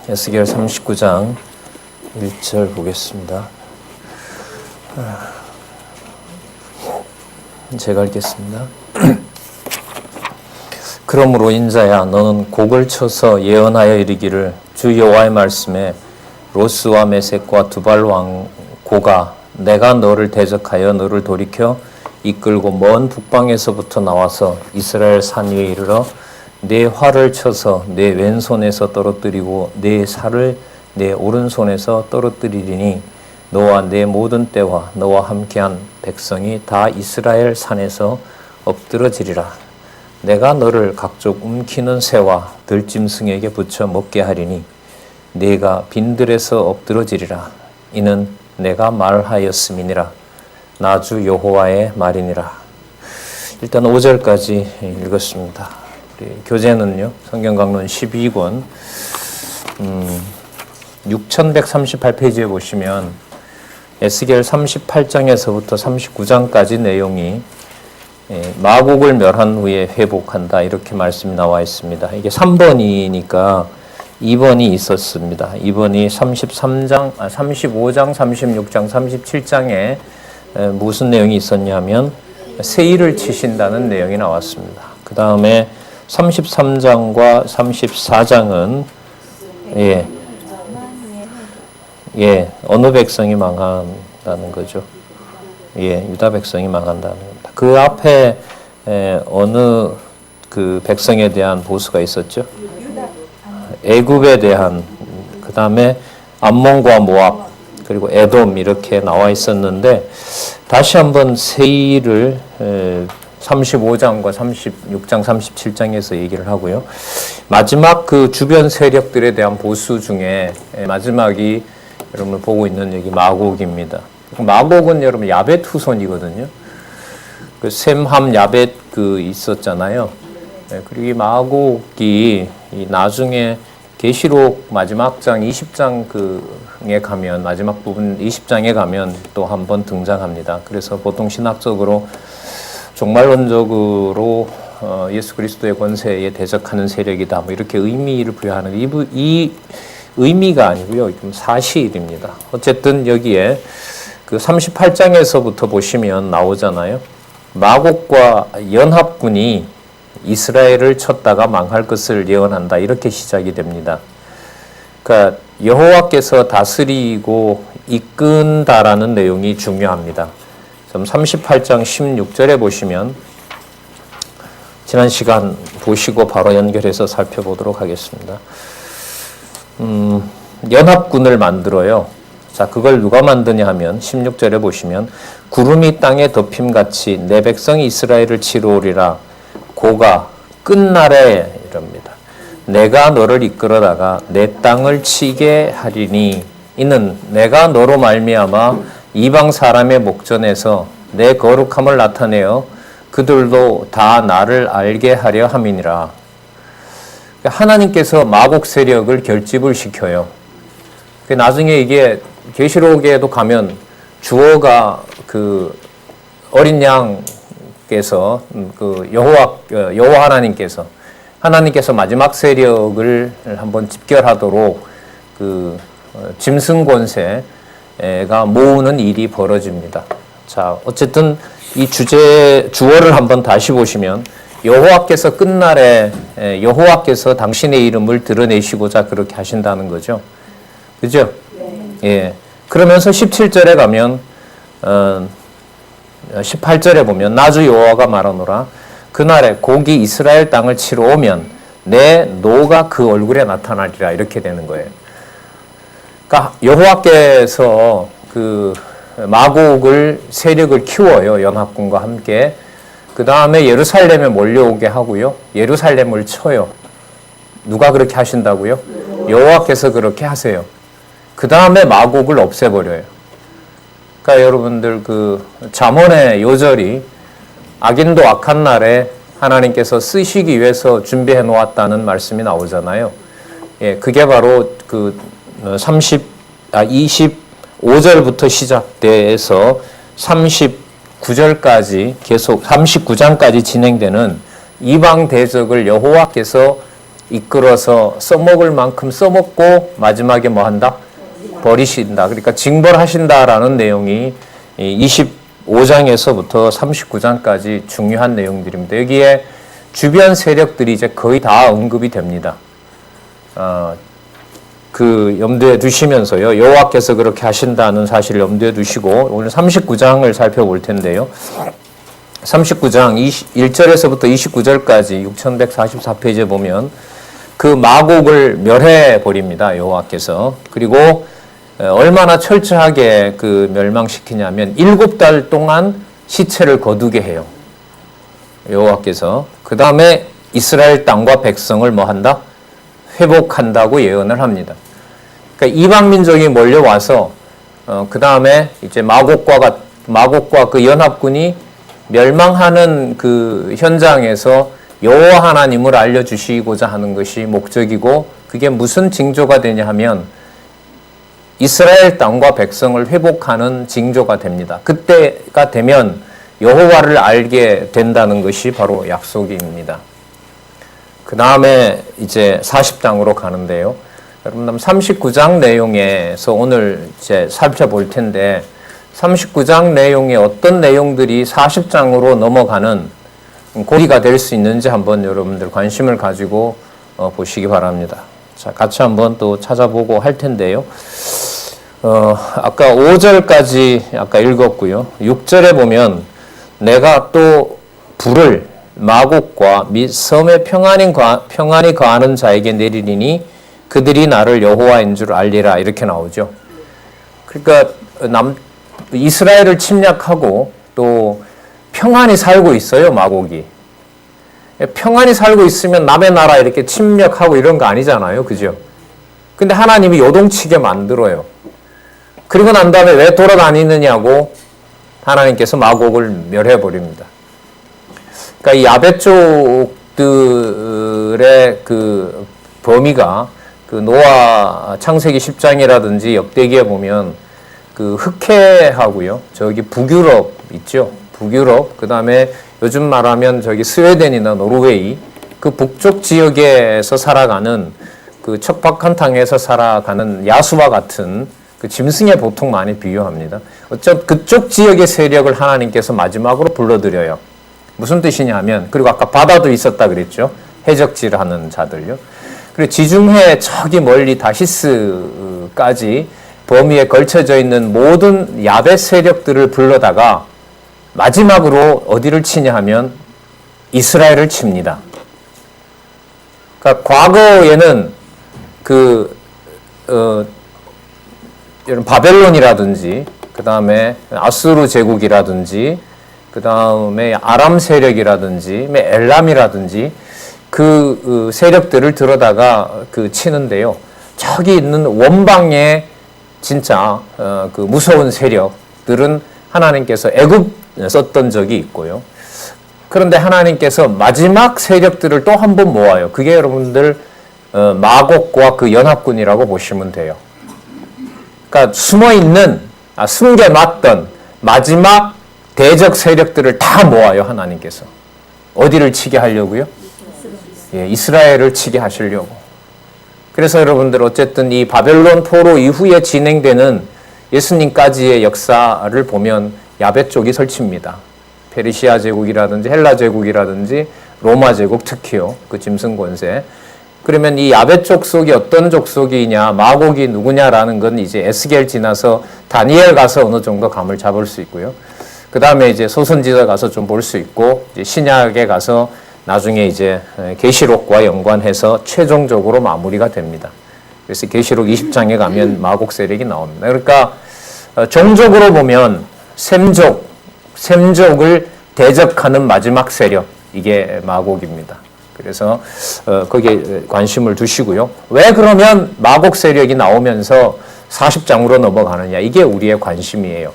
에스겔 39장 1절 보겠습니다. 제가 읽겠습니다. 그러므로 인자야, 너는 곡을 쳐서 예언하여 이르기를, 주 여호와의 말씀에 로스와 메섹과 두발 왕고가 내가 너를 대적하여 너를 돌이켜 이끌고 먼 북방에서부터 나와서 이스라엘 산 위에 이르러 내 활을 쳐서 내 왼손에서 떨어뜨리고 내 살을 내 오른손에서 떨어뜨리리니 너와 내 모든 때와 너와 함께한 백성이 다 이스라엘 산에서 엎드러지리라. 내가 너를 각종 움키는 새와 들짐승에게 붙여 먹게 하리니 네가 빈들에서 엎드러지리라. 이는 내가 말하였음이니라. 나 주 여호와의 말이니라. 일단 5절까지 읽었습니다. 우리 교재는요, 성경강론 12권 6138페이지에 보시면 에스겔 38장에서부터 39장까지 내용이 마곡을 멸한 후에 회복한다, 이렇게 말씀이 나와 있습니다. 이게 3번이니까 2번이 있었습니다. 2번이 35장, 36장, 37장에 무슨 내용이 있었냐면 세일을 치신다는 내용이 나왔습니다. 그 다음에 33장과 34장은 어느 백성이 망한다는 거죠. 유다 백성이 망한다는 겁니다. 그 앞에 어느 그 백성에 대한 보수가 있었죠. 애굽에 대한, 그 다음에 암몬과 모압, 그리고 에돔, 이렇게 나와 있었는데 다시 한번 세일을 35장과 36장, 37장에서 얘기를 하고요. 마지막 그 주변 세력들에 대한 보수 중에 마지막이 여러분 보고 있는 여기 마곡입니다. 마곡은 여러분 야벳 후손이거든요. 그 셈함 야벳 그 있었잖아요. 그리고 이 마곡이 나중에 계시록 마지막 장 20장에 가면, 마지막 부분 20장에 가면 또 한 번 등장합니다. 그래서 보통 신학적으로 종말론적으로 예수 그리스도의 권세에 대적하는 세력이다, 뭐 이렇게 의미를 부여하는, 이 의미가 아니고요, 좀 사실입니다. 어쨌든 여기에 그 38장에서부터 보시면 나오잖아요. 마곡과 연합군이 이스라엘을 쳤다가 망할 것을 예언한다, 이렇게 시작이 됩니다. 그러니까 여호와께서 다스리고 이끈다라는 내용이 중요합니다. 38장 16절에 보시면, 지난 시간 보시고 바로 연결해서 살펴보도록 하겠습니다. 연합군을 만들어요. 자, 그걸 누가 만드냐 하면 16절에 보시면, 구름이 땅에 덮임같이 내 백성이 이스라엘을 치러 오리라. 고가 끝날에, 이럽니다. 내가 너를 이끌어다가 내 땅을 치게 하리니 이는 내가 너로 말미암아 이방 사람의 목전에서 내 거룩함을 나타내어 그들도 다 나를 알게 하려 함이니라. 하나님께서 마곡 세력을 결집을 시켜요. 나중에 이게 계시록에도 가면 주어가 그 어린 양께서 그 여호와 하나님께서 마지막 세력을 한번 집결하도록 그 짐승 권세가 모으는 일이 벌어집니다. 자, 어쨌든 이 주어를 한번 다시 보시면, 여호와께서 끝날에 여호와께서 당신의 이름을 드러내시고자 그렇게 하신다는 거죠. 그죠? 예. 그러면서 17절에 가면 18절에 보면, 나 주 여호와가 말하노라. 그날에 곡이 이스라엘 땅을 치러 오면 내 노가 그 얼굴에 나타나리라, 이렇게 되는 거예요. 그러니까 여호와께서 그 마곡을 세력을 키워요, 연합군과 함께. 그 다음에 예루살렘에 몰려오게 하고요, 예루살렘을 쳐요. 누가 그렇게 하신다고요? 여호와께서 그렇게 하세요. 그 다음에 마곡을 없애버려요. 그러니까 여러분들 그 잠언의 요절이 악인도 악한 날에 하나님께서 쓰시기 위해서 준비해 놓았다는 말씀이 나오잖아요. 예, 그게 바로 그 25절부터 시작돼서 39절까지 계속 39장까지 진행되는 이방 대적을 여호와께서 이끌어서 써먹을 만큼 써먹고 마지막에 뭐 한다? 버리신다. 그러니까 징벌하신다라는 내용이 25장에서부터 39장까지 중요한 내용들입니다. 여기에 주변 세력들이 이제 거의 다 언급이 됩니다. 그 염두에 두시면서요. 여호와께서 그렇게 하신다는 사실을 염두에 두시고 오늘 39장을 살펴볼 텐데요. 39장 1절에서부터 29절까지 6144페이지에 보면 그 마곡을 멸해 버립니다. 여호와께서. 그리고 얼마나 철저하게 그 멸망시키냐면 7달 동안 시체를 거두게 해요. 여호와께서. 그 다음에 이스라엘 땅과 백성을 뭐 한다? 회복한다고 예언을 합니다. 그러니까 이방 민족이 몰려와서 그 다음에 이제 마곡과 그 연합군이 멸망하는 그 현장에서 여호와 하나님을 알려주시고자 하는 것이 목적이고, 그게 무슨 징조가 되냐 하면 이스라엘 땅과 백성을 회복하는 징조가 됩니다. 그때가 되면 여호와를 알게 된다는 것이 바로 약속입니다. 그 다음에 이제 40장으로 가는데요. 여러분 39장 내용에서 오늘 이제 살펴볼 텐데 39장 내용에 어떤 내용들이 40장으로 넘어가는 고리가 될 수 있는지 한번 여러분들 관심을 가지고 보시기 바랍니다. 자, 같이 한번 또 찾아보고 할 텐데요. 아까 5절까지 아까 읽었고요. 6절에 보면 내가 또 불을 마곡과 및 섬에 평안이 거하는 자에게 내리리니 그들이 나를 여호와인 줄 알리라, 이렇게 나오죠. 그러니까 이스라엘을 침략하고 또 평안히 살고 있어요, 마곡이. 평안히 살고 있으면 남의 나라 이렇게 침략하고 이런 거 아니잖아요, 그죠? 근데 하나님이 요동치게 만들어요. 그리고 난 다음에 왜 돌아다니느냐고 하나님께서 마곡을 멸해버립니다. 그러니까 이 야벳 족들의 그 범위가 그 노아 창세기 10장이라든지 역대기에 보면 그 흑해하고요, 저기 북유럽 있죠. 북유럽, 그 다음에 요즘 말하면 저기 스웨덴이나 노르웨이, 그 북쪽 지역에서 살아가는 그 척박한 땅에서 살아가는 야수와 같은 그 짐승에 보통 많이 비유합니다. 그쪽 지역의 세력을 하나님께서 마지막으로 불러들여요. 무슨 뜻이냐 하면, 그리고 아까 바다도 있었다 그랬죠. 해적질하는 자들요. 그리고 지중해 저기 멀리 다시스까지 범위에 걸쳐져 있는 모든 야벳 세력들을 불러다가 마지막으로 어디를 치냐 하면 이스라엘을 칩니다. 그러니까 과거에는 이런 바벨론이라든지, 그 다음에 아수르 제국이라든지, 그 다음에 아람 세력이라든지, 엘람이라든지 그 세력들을 들어다가 치는데요. 저기 있는 원방의 진짜 그 무서운 세력들은 하나님께서 애굽 썼던 적이 있고요. 그런데 하나님께서 마지막 세력들을 또 한 번 모아요. 그게 여러분들 마곡과 그 연합군이라고 보시면 돼요. 그러니까 숨겨놨던 마지막 대적 세력들을 다 모아요, 하나님께서. 어디를 치게 하려고요? 예, 이스라엘을 치게 하시려고. 그래서 여러분들 어쨌든 이 바벨론 포로 이후에 진행되는 예수님까지의 역사를 보면 야벳 족이 설칩니다. 페르시아 제국이라든지 헬라 제국이라든지 로마 제국, 특히요, 그 짐승 권세. 그러면 이 야벳 족속이 어떤 족속이냐, 마곡이 누구냐라는 건 이제 에스겔 지나서 다니엘 가서 어느 정도 감을 잡을 수 있고요. 그 다음에 이제 소선지자 가서 좀 볼 수 있고, 이제 신약에 가서 나중에 이제 계시록과 연관해서 최종적으로 마무리가 됩니다. 그래서 계시록 20장에 가면 마곡 세력이 나옵니다. 그러니까 종족으로 보면 셈족을 대적하는 마지막 세력, 이게 마곡입니다. 그래서 거기에 관심을 두시고요. 왜 그러면 마곡 세력이 나오면서 40장으로 넘어가느냐, 이게 우리의 관심이에요.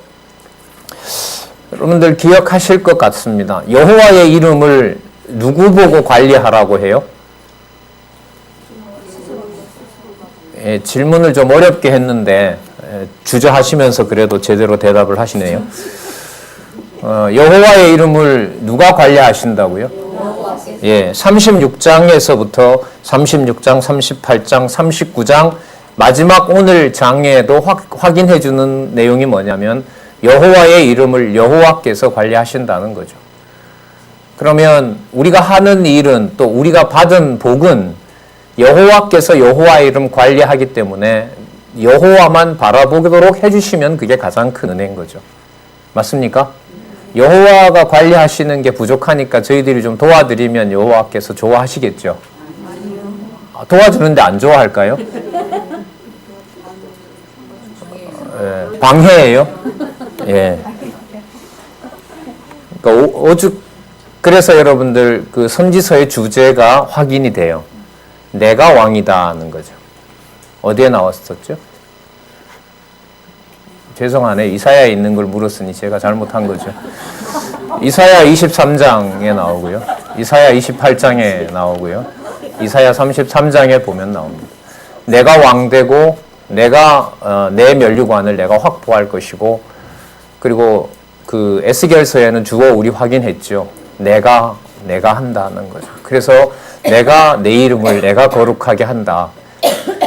여러분들 기억하실 것 같습니다. 여호와의 이름을 누구 보고 관리하라고 해요? 예, 질문을 좀 어렵게 했는데 주저하시면서 그래도 제대로 대답을 하시네요. 여호와의 이름을 누가 관리하신다고요? 예, 36장에서부터 36장, 38장, 39장 마지막 오늘 장에도 확인해 주는 내용이 뭐냐면 여호와의 이름을 여호와께서 관리하신다는 거죠. 그러면 우리가 하는 일은 또 우리가 받은 복은 여호와께서 여호와의 이름 관리하기 때문에 여호와만 바라보도록 해주시면 그게 가장 큰 은혜인 거죠. 맞습니까? 여호와가 관리하시는 게 부족하니까 저희들이 좀 도와드리면 여호와께서 좋아하시겠죠. 도와주는데 안 좋아할까요? 예, 방해예요. 예. 그러니까 오죽 그래서 여러분들 그 선지서의 주제가 확인이 돼요. 내가 왕이다는 거죠. 어디에 나왔었죠? 죄송하네. 이사야에 있는 걸 물었으니 제가 잘못한 거죠. 이사야 23장에 나오고요. 이사야 28장에 나오고요. 이사야 33장에 보면 나옵니다. 내가 왕되고 내가 내 면류관을 내가 확보할 것이고, 그리고 그 에스겔서에는 주어 우리 확인했죠. 내가 한다는 거죠. 그래서 내가 내 이름을 내가 거룩하게 한다.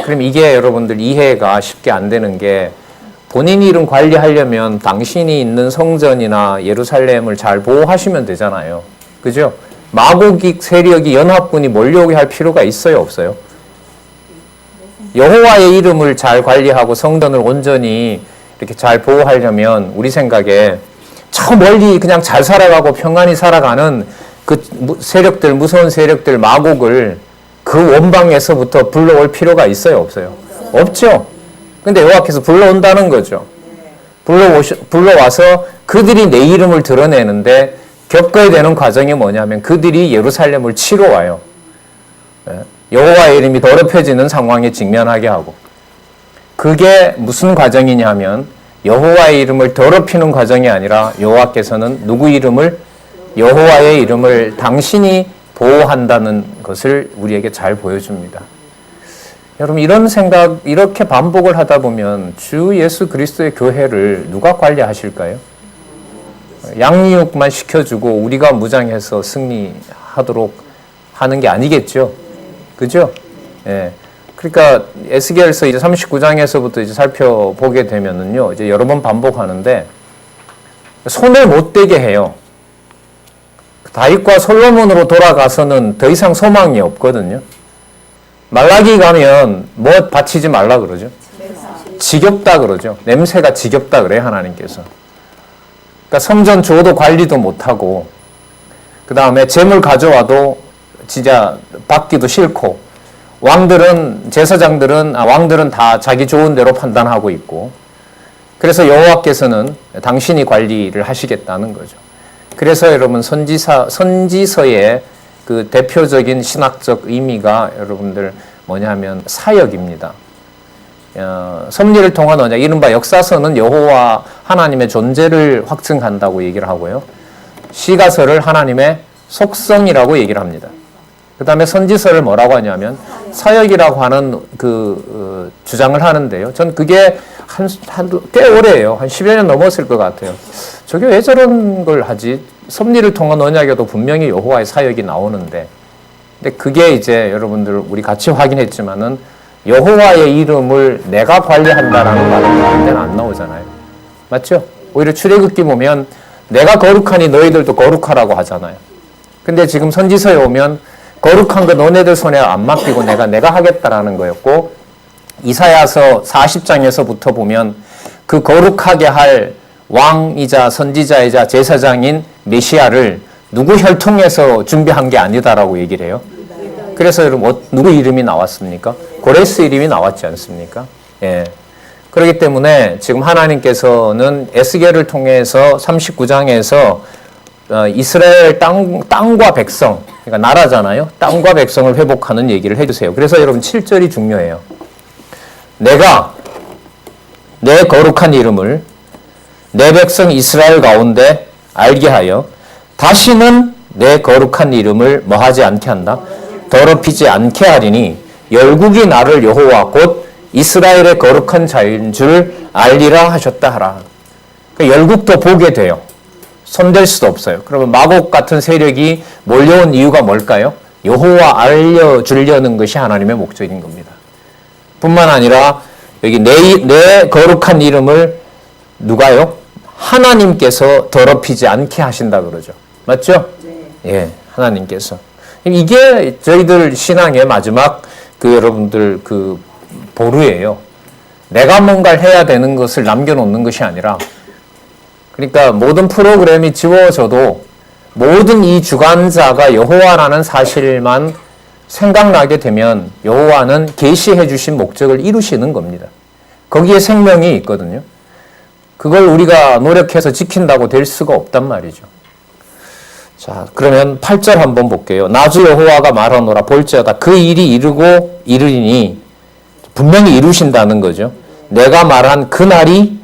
그럼 이게 여러분들 이해가 쉽게 안 되는 게, 본인 이름 관리하려면 당신이 있는 성전이나 예루살렘을 잘 보호하시면 되잖아요. 그죠? 마곡 세력이 연합군이 몰려오게 할 필요가 있어요, 없어요? 여호와의 이름을 잘 관리하고 성전을 온전히 이렇게 잘 보호하려면 우리 생각에 저 멀리 그냥 잘 살아가고 평안히 살아가는 그 세력들, 무서운 세력들, 마곡을 그 원방에서부터 불러올 필요가 있어요, 없어요? 없죠. 근데 여호와께서 불러온다는 거죠. 불러와서 그들이 내 이름을 드러내는데 겪어야 되는 과정이 뭐냐면 그들이 예루살렘을 치러 와요. 여호와의 이름이 더럽혀지는 상황에 직면하게 하고, 그게 무슨 과정이냐면 여호와의 이름을 더럽히는 과정이 아니라 여호와께서는 누구 이름을? 여호와의 이름을 당신이 보호한다는 것을 우리에게 잘 보여줍니다. 여러분, 이런 생각, 이렇게 반복을 하다 보면 주 예수 그리스도의 교회를 누가 관리하실까요? 양육만 시켜주고 우리가 무장해서 승리하도록 하는 게 아니겠죠. 그죠? 예. 그러니까 에스겔서 이제 39장에서부터 이제 살펴보게 되면은요, 이제 여러 번 반복하는데 손을 못 대게 해요. 다윗과 솔로몬으로 돌아가서는 더 이상 소망이 없거든요. 말라기 가면 뭐 바치지 말라 그러죠? 지겹다 그러죠. 냄새가 지겹다 그래요, 하나님께서. 그러니까 성전 주어도 관리도 못하고, 그 다음에 재물 가져와도 진짜 받기도 싫고, 왕들은 다 자기 좋은 대로 판단하고 있고, 그래서 여호와께서는 당신이 관리를 하시겠다는 거죠. 그래서 여러분 선지서의 그 대표적인 신학적 의미가 여러분들 뭐냐면 사역입니다. 섭리를 통한 언약, 이른바 역사서는 여호와 하나님의 존재를 확증한다고 얘기를 하고요. 시가서를 하나님의 속성이라고 얘기를 합니다. 그 다음에 선지서를 뭐라고 하냐면 사역이라고 하는 주장을 하는데요. 전 그게 꽤 오래예요. 한 10여 년 넘었을 것 같아요. 저게 왜 저런 걸 하지? 섭리를 통한 언약에도 분명히 여호와의 사역이 나오는데, 근데 그게 이제 여러분들 우리 같이 확인했지만은 여호와의 이름을 내가 관리한다라는 말은 가운데는 안 나오잖아요. 맞죠? 오히려 출애굽기 보면 내가 거룩하니 너희들도 거룩하라고 하잖아요. 근데 지금 선지서에 오면 거룩한 거 너네들 손에 안 맡기고 내가 하겠다라는 거였고, 이사야서 40장에서부터 보면 그 거룩하게 할 왕이자 선지자이자 제사장인 메시아를 누구 혈통에서 준비한 게 아니다라고 얘기를 해요. 그래서 여러분 누구 이름이 나왔습니까? 고레스 이름이 나왔지 않습니까? 예. 그렇기 때문에 지금 하나님께서는 에스겔을 통해서 39장에서 이스라엘 땅과 백성, 그러니까 나라잖아요. 땅과 백성을 회복하는 얘기를 해주세요. 그래서 여러분 7절이 중요해요. 내가 내 거룩한 이름을 내 백성 이스라엘 가운데 알게 하여 다시는 내 거룩한 이름을 뭐하지 않게 한다? 더럽히지 않게 하리니 열국이 나를 여호와 곧 이스라엘의 거룩한 자인 줄 알리라 하셨다 하라. 그러니까 열국도 보게 돼요. 손댈 수도 없어요. 그러면 마곡 같은 세력이 몰려온 이유가 뭘까요? 여호와 알려주려는 것이 하나님의 목적인 겁니다. 뿐만 아니라 여기 내 거룩한 이름을 누가요? 하나님께서 더럽히지 않게 하신다 그러죠. 맞죠? 네. 예, 하나님께서. 이게 저희들 신앙의 마지막 여러분들 보루예요. 내가 뭔가를 해야 되는 것을 남겨놓는 것이 아니라, 그러니까 모든 프로그램이 지워져도 모든 이 주관자가 여호와라는 사실만 생각나게 되면 여호와는 계시해 주신 목적을 이루시는 겁니다. 거기에 생명이 있거든요. 그걸 우리가 노력해서 지킨다고 될 수가 없단 말이죠. 자, 그러면 8절 한번 볼게요. 나주 여호와가 말하노라 볼지어다 그 일이 이르고 이르리니, 분명히 이루신다는 거죠. 내가 말한 그날이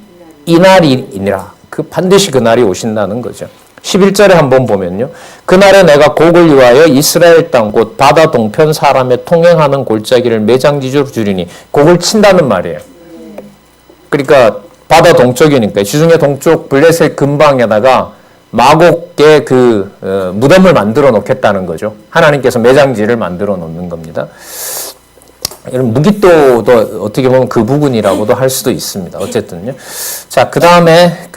이날이니라. 반드시 그날이 오신다는 거죠. 11절에 한번 보면요. 그날에 내가 곡을 위하여 이스라엘 땅 곧 바다 동편 사람의 통행하는 골짜기를 매장지주로 주리니, 곡을 친다는 말이에요. 그러니까 바다 동쪽이니까 지중해 동쪽 블레셋 근방에다가 마곡의 무덤을 만들어 놓겠다는 거죠. 하나님께서 매장지를 만들어 놓는 겁니다. 이런 무기또도 어떻게 보면 그 부분이라고도 할 수도 있습니다. 어쨌든요. 자, 그 다음에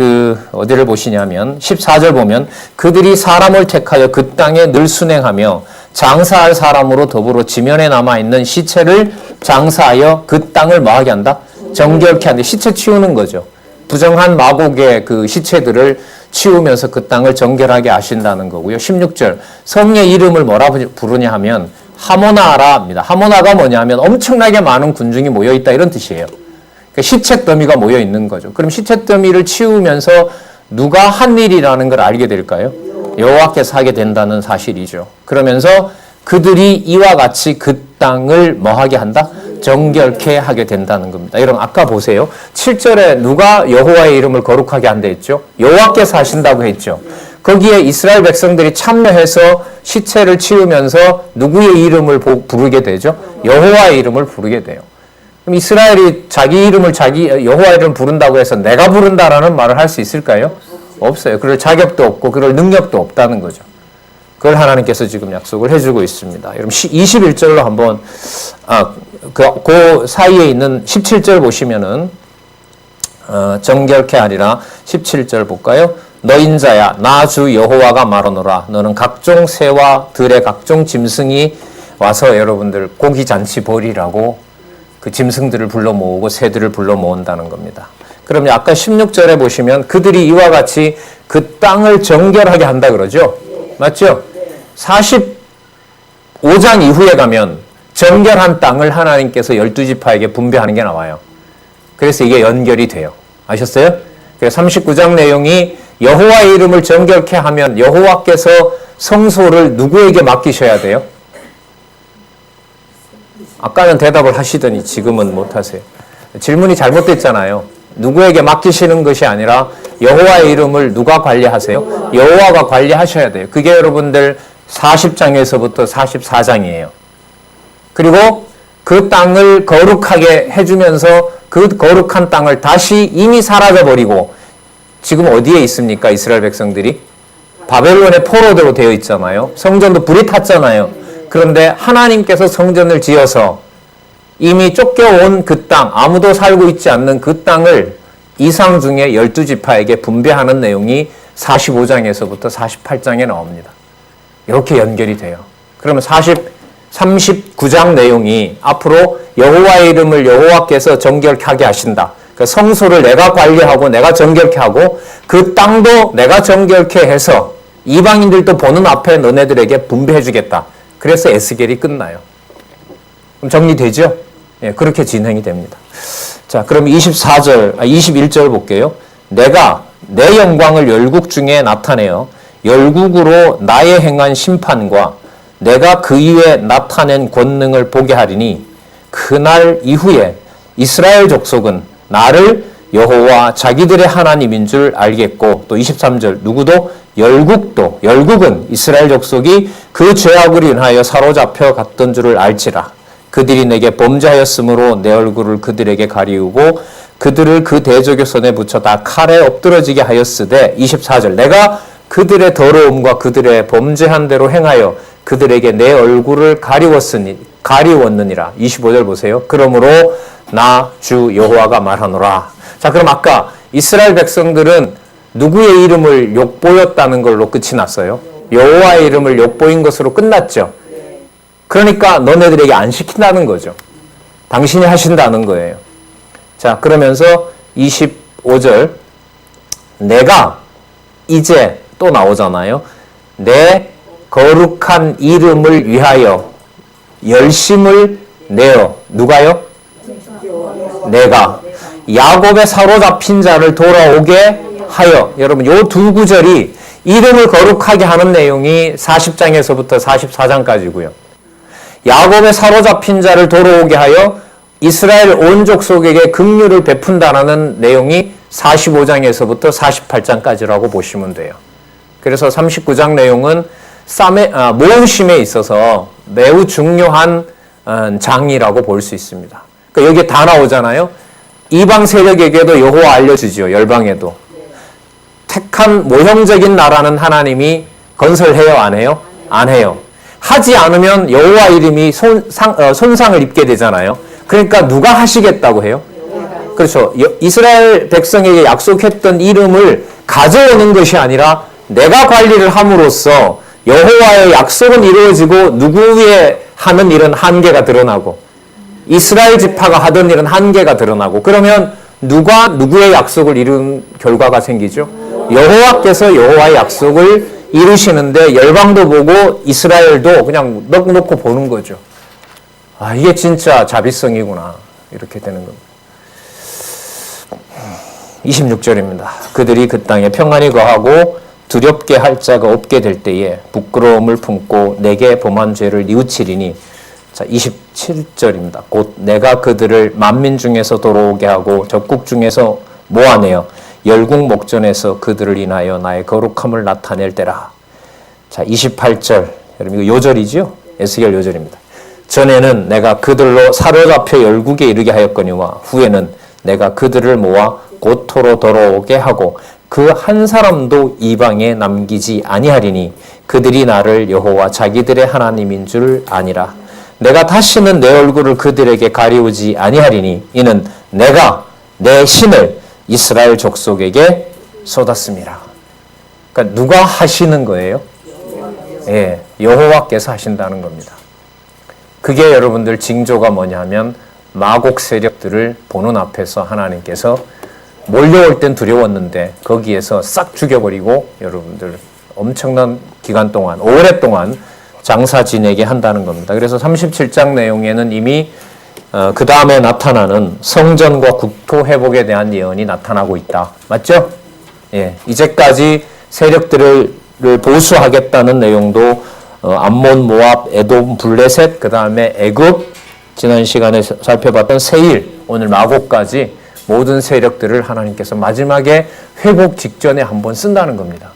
어디를 보시냐면 14절 보면 그들이 사람을 택하여 그 땅에 늘 순행하며 장사할 사람으로 더불어 지면에 남아있는 시체를 장사하여 그 땅을 뭐하게 한다? 정결케 한다. 시체 치우는 거죠. 부정한 마곡의 시체들을 치우면서 그 땅을 정결하게 하신다는 거고요. 16절 성의 이름을 뭐라 부르냐 하면 하모나라입니다. 하모나가 뭐냐 하면 엄청나게 많은 군중이 모여있다 이런 뜻이에요. 그러니까 시체 더미가 모여있는 거죠. 그럼 시체 더미를 치우면서 누가 한 일이라는 걸 알게 될까요? 여호와께서 하게 된다는 사실이죠. 그러면서 그들이 이와 같이 그 땅을 뭐하게 한다? 정결케 하게 된다는 겁니다. 여러분 아까 보세요. 7절에 누가 여호와의 이름을 거룩하게 한다 했죠? 여호와께서 하신다고 했죠. 거기에 이스라엘 백성들이 참여해서 시체를 치우면서 누구의 이름을 부르게 되죠? 여호와의 이름을 부르게 돼요. 그럼 이스라엘이 자기 이름을 여호와의 이름을 부른다고 해서 내가 부른다라는 말을 할 수 있을까요? 없어요. 그럴 자격도 없고 그럴 능력도 없다는 거죠. 그걸 하나님께서 지금 약속을 해주고 있습니다. 여러분 21절로 한번 그 사이에 있는 17절 보시면은 정결케 하리라. 17절 볼까요? 너인 자야 나 주 여호와가 말하노라 너는 각종 새와 들의 각종 짐승이 와서 여러분들 고기 잔치 벌이라고 그 짐승들을 불러 모으고 새들을 불러 모은다는 겁니다. 그럼 아까 16절에 보시면 그들이 이와 같이 그 땅을 정결하게 한다 그러죠? 맞죠? 45장 이후에 가면 정결한 땅을 하나님께서 12지파에게 분배하는 게 나와요. 그래서 이게 연결이 돼요. 아셨어요? 그래서 39장 내용이 여호와의 이름을 정결케 하면 여호와께서 성소를 누구에게 맡기셔야 돼요? 아까는 대답을 하시더니 지금은 못하세요. 질문이 잘못됐잖아요. 누구에게 맡기시는 것이 아니라 여호와의 이름을 누가 관리하세요? 여호와가 관리하셔야 돼요. 그게 여러분들 40장에서부터 44장이에요. 그리고 그 땅을 거룩하게 해주면서 그 거룩한 땅을 다시 이미 사라져버리고 지금 어디에 있습니까? 이스라엘 백성들이? 바벨론의 포로대로 되어 있잖아요. 성전도 불이 탔잖아요. 그런데 하나님께서 성전을 지어서 이미 쫓겨온 그 땅, 아무도 살고 있지 않는 그 땅을 이상 중에 12지파에게 분배하는 내용이 45장에서부터 48장에 나옵니다. 이렇게 연결이 돼요. 그러면 39장 내용이 앞으로 여호와의 이름을 여호와께서 정결하게 하신다. 그 성소를 내가 관리하고 내가 정결케 하고 그 땅도 내가 정결케 해서 이방인들도 보는 앞에 너네들에게 분배해 주겠다. 그래서 에스겔이 끝나요. 그럼 정리되죠? 예, 그렇게 진행이 됩니다. 자, 그럼 21절 볼게요. 내가 내 영광을 열국 중에 나타내어 열국으로 나의 행한 심판과 내가 그 이후에 나타낸 권능을 보게 하리니 그날 이후에 이스라엘 족속은 나를 여호와 자기들의 하나님인 줄 알겠고, 또 23절 누구도 열국은 이스라엘 족속이 그 죄악을 인하여 사로잡혀 갔던 줄을 알지라. 그들이 내게 범죄하였으므로 내 얼굴을 그들에게 가리우고 그들을 그 대적의 손에 붙여 다 칼에 엎드러지게 하였으되, 24절 내가 그들의 더러움과 그들의 범죄한 대로 행하여 그들에게 내 얼굴을 가리웠느니라. 25절 보세요. 그러므로 나 주 여호와가 말하노라. 자, 그럼 아까 이스라엘 백성들은 누구의 이름을 욕보였다는 걸로 끝이 났어요? 여호와의 이름을 욕보인 것으로 끝났죠. 그러니까 너네들에게 안 시킨다는 거죠. 당신이 하신다는 거예요. 자, 그러면서 25절 내가 이제 또 나오잖아요. 내 거룩한 이름을 위하여 열심을 내어 누가요? 내가 야곱의 사로잡힌 자를 돌아오게 하여. 여러분 요 두 구절이 이름을 거룩하게 하는 내용이 40장에서부터 44장까지고요. 야곱의 사로잡힌 자를 돌아오게 하여 이스라엘 온 족속에게 긍휼을 베푼다라는 내용이 45장에서부터 48장까지라고 보시면 돼요. 그래서 39장 내용은 모음심에 있어서 매우 중요한 장이라고 볼 수 있습니다. 그러니까 여기에 다 나오잖아요. 이방 세력에게도 여호와 알려주지요. 열방에도. 택한 모형적인 나라는 하나님이 건설해요? 안 해요? 안 해요. 하지 않으면 여호와 이름이 손상을 입게 되잖아요. 그러니까 누가 하시겠다고 해요? 그렇죠. 이스라엘 백성에게 약속했던 이름을 가져오는 것이 아니라 내가 관리를 함으로써 여호와의 약속은 이루어지고 누구의 하는 일은 한계가 드러나고 이스라엘 지파가 하던 일은 한계가 드러나고 그러면 누가 누구의 약속을 이룬 결과가 생기죠? 여호와께서 여호와의 약속을 이루시는데 열방도 보고 이스라엘도 그냥 놓고 보는 거죠. 아, 이게 진짜 자비성이구나. 이렇게 되는 겁니다. 26절입니다. 그들이 그 땅에 평안히 거하고 두렵게 할 자가 없게 될 때에 부끄러움을 품고 내게 범한 죄를 뉘우치리니. 자, 27절입니다. 곧 내가 그들을 만민 중에서 돌아오게 하고 적국 중에서 모아내어 열국 목전에서 그들을 인하여 나의 거룩함을 나타낼 때라. 자, 28절. 여러분 이거 요절이지요? 에스겔 요절입니다. 전에는 내가 그들로 사로잡혀 열국에 이르게 하였거니와 후에는 내가 그들을 모아 고토로 돌아오게 하고 그 한 사람도 이방에 남기지 아니하리니 그들이 나를 여호와 자기들의 하나님인 줄 아니라. 내가 다시는 내 얼굴을 그들에게 가리우지 아니하리니 이는 내가 내 신을 이스라엘 족속에게 쏟았습니다. 그러니까 누가 하시는 거예요? 예, 여호와께서 하신다는 겁니다. 그게 여러분들 징조가 뭐냐면 마곡 세력들을 보는 앞에서 하나님께서 몰려올 땐 두려웠는데 거기에서 싹 죽여버리고 여러분들 엄청난 기간 동안 오랫동안 장사 지내게 한다는 겁니다. 그래서 37장 내용에는 이미 그 다음에 나타나는 성전과 국토 회복에 대한 예언이 나타나고 있다. 맞죠? 예, 이제까지 세력들을 보수하겠다는 내용도 암몬, 모압, 에돔, 블레셋, 그 다음에 애굽, 지난 시간에 살펴봤던 세일, 오늘 마곡까지 모든 세력들을 하나님께서 마지막에 회복 직전에 한번 쓴다는 겁니다.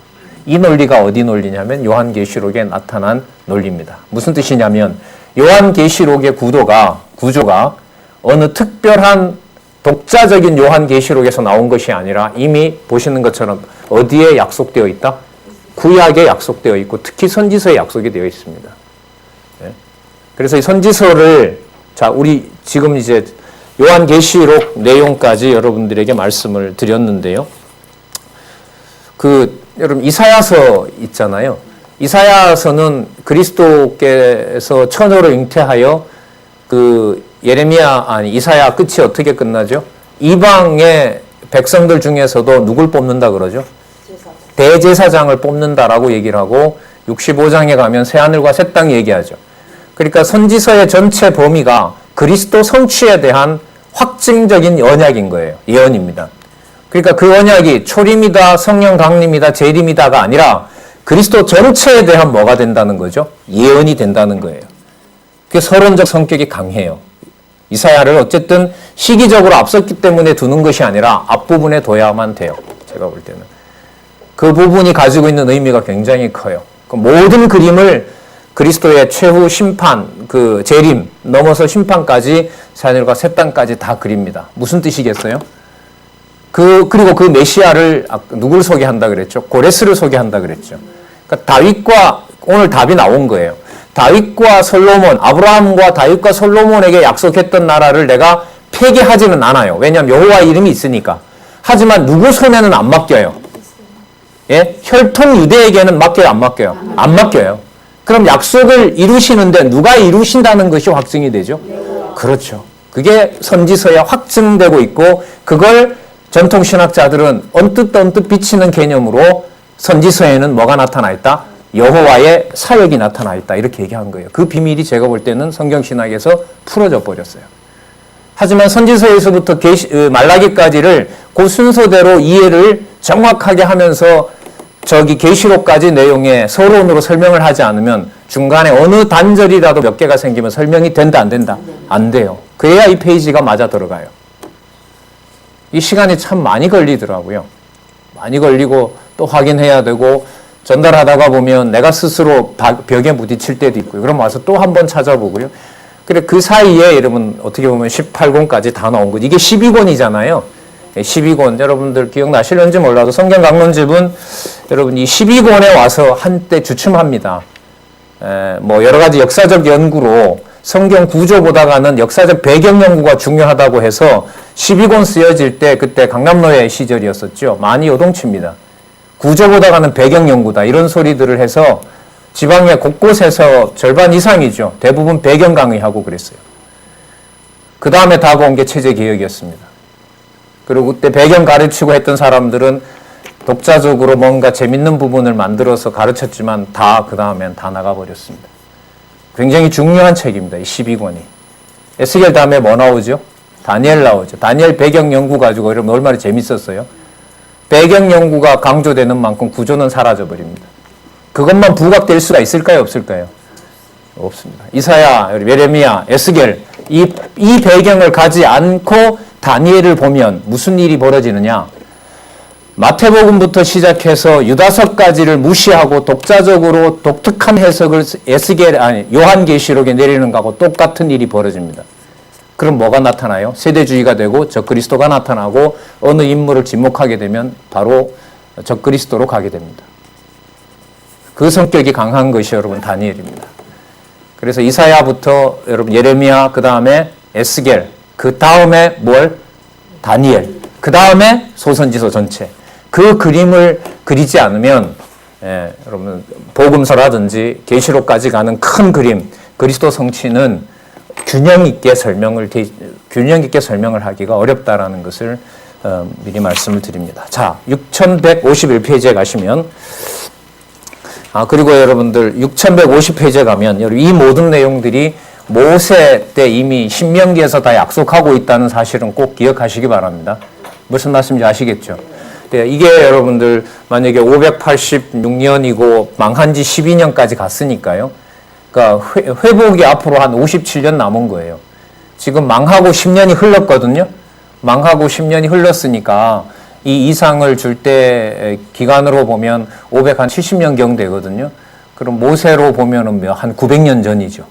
이 논리가 어디 논리냐면 요한계시록에 나타난 논리입니다. 무슨 뜻이냐면 요한계시록의 구조가 어느 특별한 독자적인 요한계시록에서 나온 것이 아니라 이미 보시는 것처럼 어디에 약속되어 있다? 구약에 약속되어 있고 특히 선지서에 약속이 되어 있습니다. 네? 그래서 이 선지서를 우리 지금 이제 요한계시록 내용까지 여러분들에게 말씀을 드렸는데요. 여러분 이사야서 있잖아요. 이사야서는 그리스도께서 천으로 잉태하여 이사야 끝이 어떻게 끝나죠? 이방의 백성들 중에서도 누굴 뽑는다 그러죠? 대제사장을 뽑는다라고 얘기를 하고 65장에 가면 새하늘과 새 땅 얘기하죠. 그러니까 선지서의 전체 범위가 그리스도 성취에 대한 확증적인 언약인 거예요. 예언입니다. 그러니까 그 언약이 초림이다, 성령 강림이다, 재림이다가 아니라 그리스도 전체에 대한 뭐가 된다는 거죠? 예언이 된다는 거예요. 그게 서론적 성격이 강해요. 이사야를 어쨌든 시기적으로 앞섰기 때문에 두는 것이 아니라 앞부분에 둬야만 돼요. 제가 볼 때는. 그 부분이 가지고 있는 의미가 굉장히 커요. 모든 그림을 그리스도의 최후 심판, 재림 넘어서 심판까지 새하늘과 새 땅까지 다 그립니다. 무슨 뜻이겠어요? 그리고 그 메시아를 누굴 소개한다 그랬죠? 고레스를 소개한다 그랬죠. 그러니까 다윗과 오늘 답이 나온 거예요. 다윗과 솔로몬, 아브라함과 다윗과 솔로몬에게 약속했던 나라를 내가 폐기하지는 않아요. 왜냐하면 여호와 이름이 있으니까. 하지만 누구 손에는 안 맡겨요. 예? 혈통 유대에게는 맡겨요, 안 맡겨요? 안 맡겨요. 그럼 약속을 이루시는데 누가 이루신다는 것이 확증이 되죠? 그렇죠. 그게 선지서에 확증되고 있고 그걸 전통신학자들은 언뜻 비치는 개념으로 선지서에는 뭐가 나타나 있다? 여호와의 사역이 나타나 있다. 이렇게 얘기한 거예요. 그 비밀이 제가 볼 때는 성경신학에서 풀어져 버렸어요. 하지만 선지서에서부터 말라기까지를 그 순서대로 이해를 정확하게 하면서 저기 계시록까지 내용에 서론으로 설명을 하지 않으면 중간에 어느 단절이라도 몇 개가 생기면 설명이 된다 안 된다? 안 돼요. 그래야 이 페이지가 맞아 들어가요. 이 시간이 참 많이 걸리더라고요. 많이 걸리고 또 확인해야 되고 전달하다가 보면 내가 스스로 벽에 부딪힐 때도 있고요. 그럼 와서 또 한 번 찾아보고요. 그래 그 사이에 여러분 어떻게 보면 18권까지 다 나온 거지. 이게 12권이잖아요. 12권 여러분들 기억나실는지 몰라도 성경 강론집은 여러분 이 12권에 와서 한때 주춤합니다. 뭐 여러 가지 역사적 연구로 성경 구조 보다가는 역사적 배경 연구가 중요하다고 해서 12권 쓰여질 때 그때 강남노예 시절이었었죠. 많이 요동칩니다. 구조 보다가는 배경 연구다 이런 소리들을 해서 지방의 곳곳에서 절반 이상이죠. 대부분 배경 강의하고 그랬어요. 그 다음에 다가온 게 체제개혁이었습니다. 그리고 그때 배경 가르치고 했던 사람들은 독자적으로 뭔가 재밌는 부분을 만들어서 가르쳤지만 다 그 다음엔 다 나가버렸습니다. 굉장히 중요한 책입니다. 이 12권이. 에스겔 다음에 뭐 나오죠? 다니엘 나오죠. 다니엘 배경 연구 가지고 여러분 얼마나 재밌었어요? 배경 연구가 강조되는 만큼 구조는 사라져버립니다. 그것만 부각될 수가 있을까요? 없을까요? 없습니다. 이사야, 예레미야, 에스겔 이 배경을 가지 않고 다니엘을 보면 무슨 일이 벌어지느냐? 마태복음부터 시작해서 유다서까지를 무시하고 독자적으로 독특한 해석을 요한계시록에 내리는 것하고 똑같은 일이 벌어집니다. 그럼 뭐가 나타나요? 세대주의가 되고 적그리스도가 나타나고 어느 인물을 지목하게 되면 바로 적그리스도로 가게 됩니다. 그 성격이 강한 것이 여러분 다니엘입니다. 그래서 이사야부터 여러분 예레미야 그 다음에 에스겔 그 다음에 다니엘 그 다음에 소선지서 전체 그 그림을 그리지 않으면 여러분 복음서라든지 계시록까지 가는 큰 그림 그리스도 성취는 균형 있게 설명을 하기가 어렵다라는 것을 미리 말씀을 드립니다. 자, 6151페이지에 가시면 그리고 여러분들 6150페이지에 가면 여러분 이 모든 내용들이 모세 때 이미 신명기에서 다 약속하고 있다는 사실은 꼭 기억하시기 바랍니다. 무슨 말씀인지 아시겠죠? 이게 여러분들 만약에 586년이고 망한 지 12년까지 갔으니까요. 그러니까 회복이 앞으로 한 57년 남은 거예요. 지금 망하고 10년이 흘렀거든요. 망하고 10년이 흘렀으니까 이 이상을 줄 때 기간으로 보면 570년경 되거든요. 그럼 모세로 보면은 한 900년 전이죠.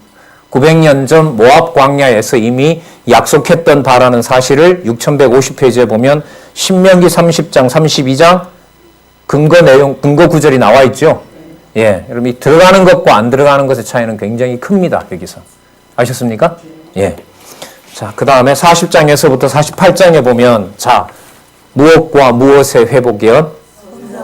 900년 전 모압 광야에서 이미 약속했던 바라는 사실을 6150페이지에 보면 신명기 30장, 32장 근거 구절이 나와 있죠. 예, 여러분 이 들어가는 것과 안 들어가는 것의 차이는 굉장히 큽니다. 여기서 아셨습니까? 예. 자, 그 다음에 40장에서부터 48장에 보면 무엇과 무엇의 회복 예언?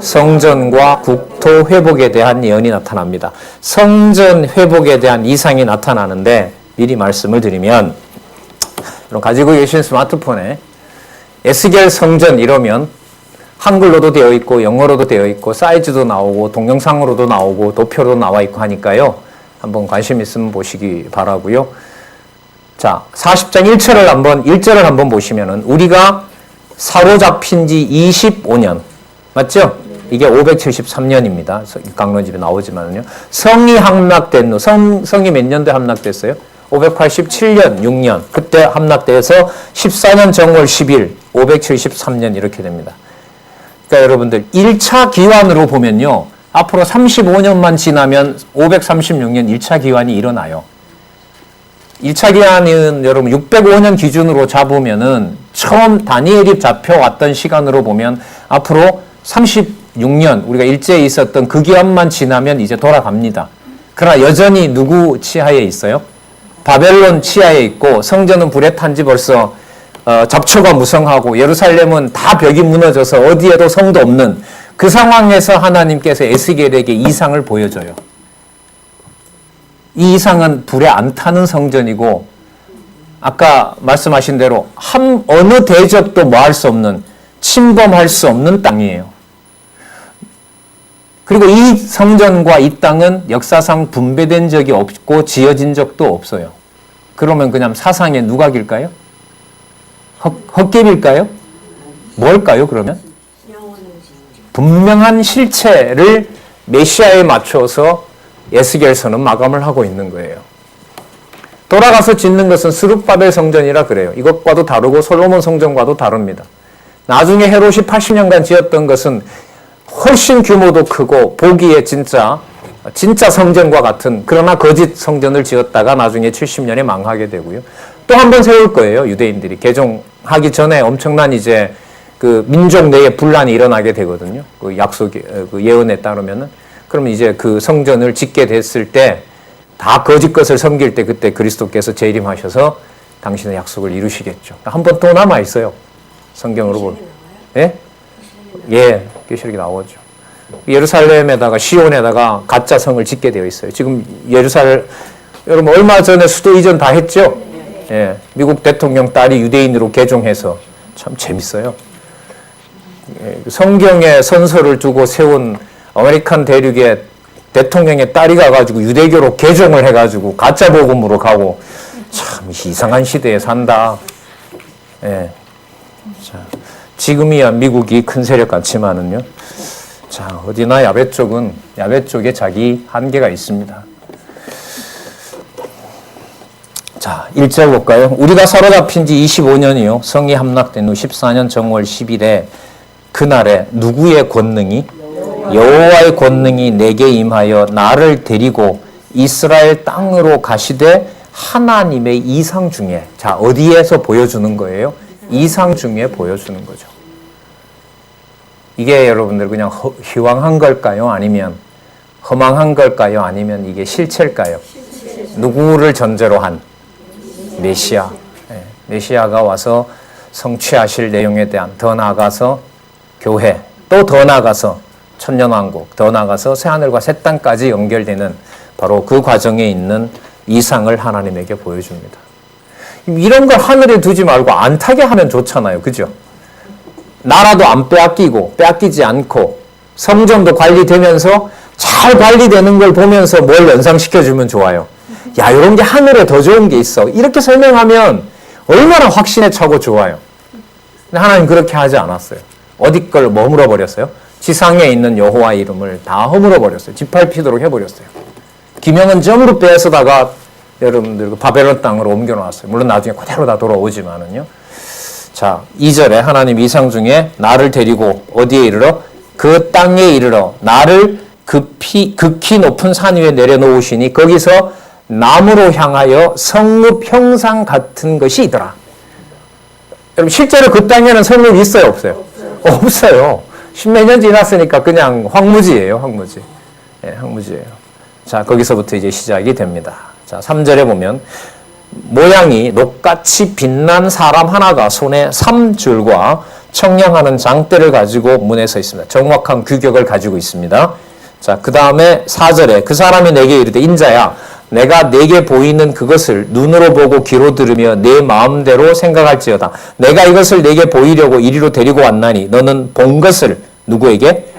성전과 국토 회복에 대한 예언이 나타납니다. 성전 회복에 대한 이상이 나타나는데 미리 말씀을 드리면 여러분 가지고 계신 스마트폰에 에스겔 성전 이러면 한글로도 되어 있고 영어로도 되어 있고 사이즈도 나오고 동영상으로도 나오고 도표도 나와 있고 하니까요. 한번 관심 있으면 보시기 바라고요. 자, 40장 1절을 한번 보시면은 우리가 사로잡힌 지 25년 맞죠? 이게 573년입니다. 강론집에 나오지만요. 성이 함락된 후 성이 몇 년도에 함락됐어요? 587년 6년 그때 함락돼서 14년 정월 10일 573년 이렇게 됩니다. 그러니까 여러분들 1차 기환으로 보면요. 앞으로 35년만 지나면 536년 1차 기환이 일어나요. 1차 기한은 여러분 605년 기준으로 잡으면은 처음 다니엘이 잡혀왔던 시간으로 보면 앞으로 36년 우리가 일제에 있었던 그 기한만 지나면 이제 돌아갑니다. 그러나 여전히 누구 치하에 있어요? 바벨론 치하에 있고 성전은 불에 탄 지 벌써 잡초가 무성하고 예루살렘은 다 벽이 무너져서 어디에도 성도 없는 그 상황에서 하나님께서 에스겔에게 이상을 보여줘요. 이 이상은 불에 안 타는 성전이고 아까 말씀하신 대로 어느 대적도 뭐 할 수 없는 침범할 수 없는 땅이에요. 그리고 이 성전과 이 땅은 역사상 분배된 적이 없고 지어진 적도 없어요. 그러면 그냥 사상의 누각일까요? 헛개일까요? 뭘까요, 그러면? 분명한 실체를 메시아에 맞춰서 에스겔서는 마감을 하고 있는 거예요. 돌아가서 짓는 것은 스룹바벨 성전이라 그래요. 이것과도 다르고 솔로몬 성전과도 다릅니다. 나중에 헤롯이 80년간 지었던 것은 훨씬 규모도 크고 보기에 진짜 성전과 같은 그러나 거짓 성전을 지었다가 나중에 70년에 망하게 되고요. 또 한 번 세울 거예요. 유대인들이 개종하기 전에 엄청난 이제 그 민족 내에 분란이 일어나게 되거든요. 그 그 예언에 따르면은 그러면 이제 그 성전을 짓게 됐을 때 다 거짓 것을 섬길 때 그때 그리스도께서 재림하셔서 당신의 약속을 이루시겠죠. 한 번 또 남아 있어요. 성경으로 보면. 예? 예, 계시록이 나오죠. 예루살렘에다가 시온에다가 가짜 성을 짓게 되어 있어요. 지금 여러분 얼마 전에 수도 이전 다 했죠? 예, 미국 대통령 딸이 유대인으로 개종해서 참 재밌어요. 예, 성경에 선서를 두고 세운 아메리칸 대륙의 대통령의 딸이 가가지고 유대교로 개종을 해가지고 가짜 복음으로 가고 참 이상한 시대에 산다. 예. 자, 지금이야 미국이 큰 세력 같지만은요. 자, 어디나 야베 쪽에 자기 한계가 있습니다. 자, 1절 볼까요? 우리가 사로잡힌 지 25년이요. 성이 함락된 후 14년 정월 10일에 그날에 누구의 권능이? 여호와의 권능이 내게 임하여 나를 데리고 이스라엘 땅으로 가시되 하나님의 이상 중에 자 어디에서 보여주는 거예요? 이상 중에 보여주는 거죠. 이게 여러분들 그냥 희망한 걸까요? 아니면 허망한 걸까요? 아니면 이게 실체일까요? 누구를 전제로 한? 메시아. 메시아가 와서 성취하실 내용에 대한 더 나아가서 교회 또 더 나아가서 천년왕국 더 나아가서 새하늘과 새 땅까지 연결되는 바로 그 과정에 있는 이상을 하나님에게 보여줍니다. 이런 걸 하늘에 두지 말고 안 타게 하면 좋잖아요. 그죠? 나라도 안 빼앗기지 않고 성전도 관리되면서 잘 관리되는 걸 보면서 뭘 연상시켜주면 좋아요. 야, 이런 게 하늘에 더 좋은 게 있어. 이렇게 설명하면 얼마나 확신에 차고 좋아요. 근데 하나님 그렇게 하지 않았어요. 어디 걸 머물러 버렸어요? 지상에 있는 여호와 이름을 다 허물어 버렸어요. 짓밟히도록 해버렸어요. 기명은 점으로 빼앗다가 여러분들 그 바벨론 땅으로 옮겨놨어요. 물론 나중에 그대로 다 돌아오지만은요. 자, 2절에 하나님 이상 중에 나를 데리고 어디에 이르러? 그 땅에 이르러 나를 극히 높은 산 위에 내려놓으시니 거기서 나무로 향하여 성읍 형상 같은 것이 있더라. 여러분 실제로 그 땅에는 성읍이 있어요? 없어요? 없어요. 십몇 년 지났으니까 그냥 황무지예요. 황무지. 예, 황무지예요. 자, 거기서부터 이제 시작이 됩니다. 자, 3절에 보면 모양이 녹같이 빛난 사람 하나가 손에 3줄과 청량하는 장대를 가지고 문에 서 있습니다. 정확한 규격을 가지고 있습니다. 자, 그 다음에 4절에 그 사람이 내게 이르되 인자야 내가 내게 보이는 그것을 눈으로 보고 귀로 들으며 내 마음대로 생각할지어다. 내가 이것을 내게 보이려고 이리로 데리고 왔나니 너는 본 것을 누구에게?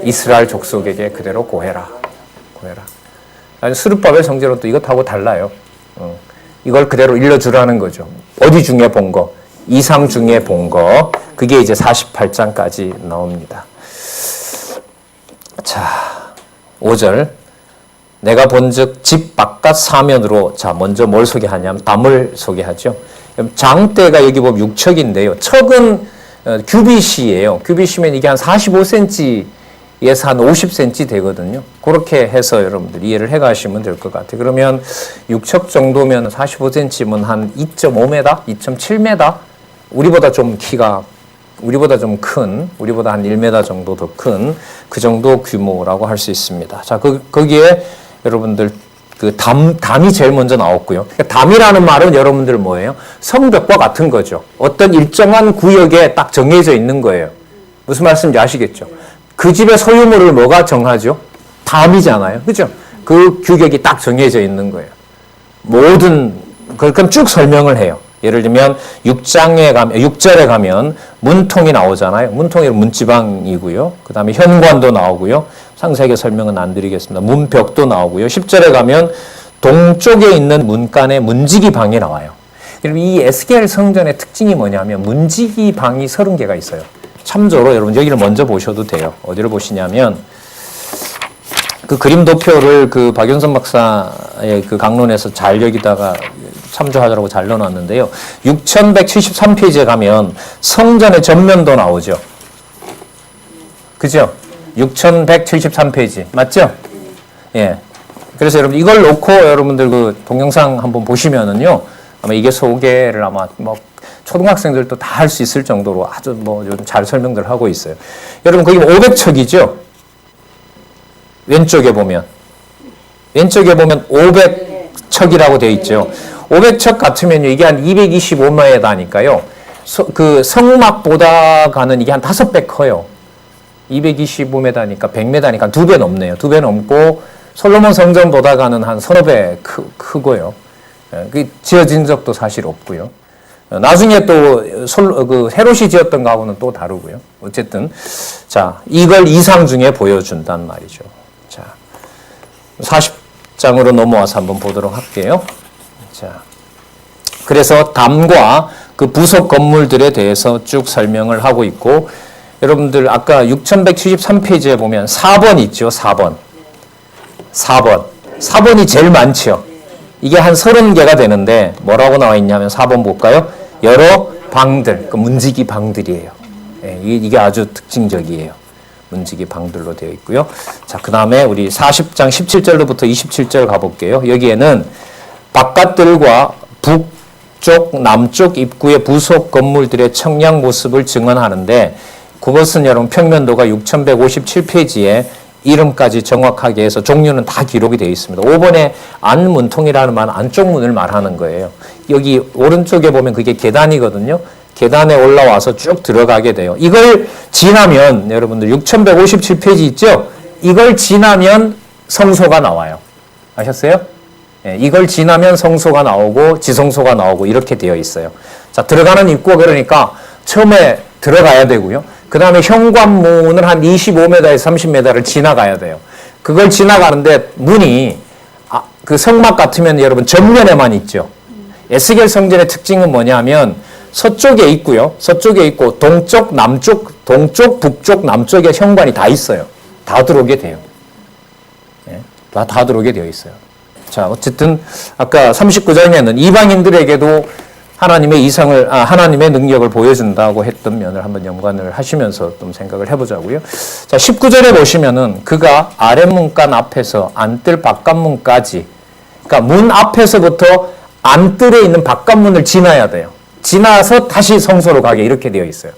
이스라엘 족속에게 그대로 고해라. 아니, 스룹바벨 성전은 또 이것하고 달라요. 이걸 그대로 일러주라는 거죠. 어디 중에 본 거? 이상 중에 본 거. 그게 이제 48장까지 나옵니다. 자, 5절. 내가 본즉 집 바깥 사면으로 자 먼저 뭘 소개하냐면 담을 소개하죠. 장대가 여기 보면 6척인데요. 척은 규빗이에요. 규빗이면 이게 한 45cm 에서 한 50cm 되거든요. 그렇게 해서 여러분들 이해를 해 가시면 될 것 같아요. 그러면 6척 정도면 45cm면 한 2.5m, 2.7m? 우리보다 좀 키가, 우리보다 좀 큰, 우리보다 한 1m 정도 더 큰 그 정도 규모라고 할 수 있습니다. 자, 거기에 여러분들 담이 제일 먼저 나왔고요. 그러니까 담이라는 말은 여러분들 뭐예요? 성벽과 같은 거죠. 어떤 일정한 구역에 딱 정해져 있는 거예요. 무슨 말씀인지 아시겠죠? 그 집의 소유물을 뭐가 정하죠? 담이잖아요. 그죠? 그 규격이 딱 정해져 있는 거예요. 그럼 쭉 설명을 해요. 예를 들면 6절에 가면 문통이 나오잖아요. 문통이 문지방이고요. 그 다음에 현관도 나오고요. 상세하게 설명은 안 드리겠습니다. 문벽도 나오고요. 10절에 가면 동쪽에 있는 문간에 문지기 방이 나와요. 그럼 이 에스겔 성전의 특징이 뭐냐면 문지기 방이 30개가 있어요. 참조로 여러분 여기를 먼저 보셔도 돼요. 어디를 보시냐면 그 그림 도표를 그 박윤선 박사의 그 강론에서 잘 여기다가 참조하자라고 잘 넣어놨는데요. 6173페이지에 가면 성전의 전면도 나오죠. 그죠? 6173페이지. 맞죠? 예. 그래서 여러분 이걸 놓고 여러분들 그 동영상 한번 보시면은요. 아마 이게 소개를 아마 뭐 초등학생들도 다 할 수 있을 정도로 아주 뭐 좀 잘 설명들 하고 있어요. 여러분 거기 500척이죠? 왼쪽에 보면 500척이라고 되어 있죠. 500척 같으면요, 이게 한 225m다니까요. 그 성막보다 가는 이게 한 5배 커요. 225m니까 100m니까 2배 넘네요. 2배 넘고 솔로몬 성전보다 가는 한 서너 배 크고요. 그 지어진 적도 사실 없고요. 나중에 또 헤롯이 지었던 거하고는 또 다르고요. 어쨌든 자, 이걸 이상 중에 보여준단 말이죠. 자, 40장으로 넘어와서 한번 보도록 할게요. 자, 그래서 담과 그 부속 건물들에 대해서 쭉 설명을 하고 있고, 여러분들 아까 6173페이지에 보면 4번 있죠. 4번이 제일 많죠. 이게 한 30개가 되는데 뭐라고 나와 있냐면 4번 볼까요? 여러 방들, 그 문지기 방들이에요. 예, 이게 아주 특징적이에요. 문지기 방들로 되어 있고요. 자, 그 다음에 우리 40장 17절로부터 27절 가볼게요. 여기에는 바깥들과 북쪽, 남쪽 입구의 부속 건물들의 청량 모습을 증언하는데, 그것은 여러분 평면도가 6157페이지에 이름까지 정확하게 해서 종류는 다 기록이 되어 있습니다. 5번에 안문통이라는 말은 안쪽 문을 말하는 거예요. 여기 오른쪽에 보면 그게 계단이거든요. 계단에 올라와서 쭉 들어가게 돼요. 이걸 지나면 여러분들 6157페이지 있죠? 이걸 지나면 성소가 나와요. 아셨어요? 네, 이걸 지나면 성소가 나오고 지성소가 나오고 이렇게 되어 있어요. 자, 들어가는 입구가 그러니까 처음에 들어가야 되고요. 그 다음에 현관문을 한 25m에서 30m를 지나가야 돼요. 그걸 지나가는데 문이 그 성막 같으면 여러분 전면에만 있죠. 에스겔 성전의 특징은 뭐냐면 서쪽에 있고요. 서쪽에 있고 동쪽, 남쪽, 동쪽, 북쪽, 남쪽에 현관이 다 있어요. 다 들어오게 돼요. 네, 다 들어오게 되어 있어요. 자, 어쨌든 아까 39장에는 이방인들에게도 하나님의 능력을 보여준다고 했던 면을 한번 연관을 하시면서 좀 생각을 해보자고요. 자, 19절에 보시면은 그가 아랫문간 앞에서 안뜰 바깥문까지, 그러니까 문 앞에서부터 안뜰에 있는 바깥문을 지나야 돼요. 지나서 다시 성소로 가게 이렇게 되어 있어요.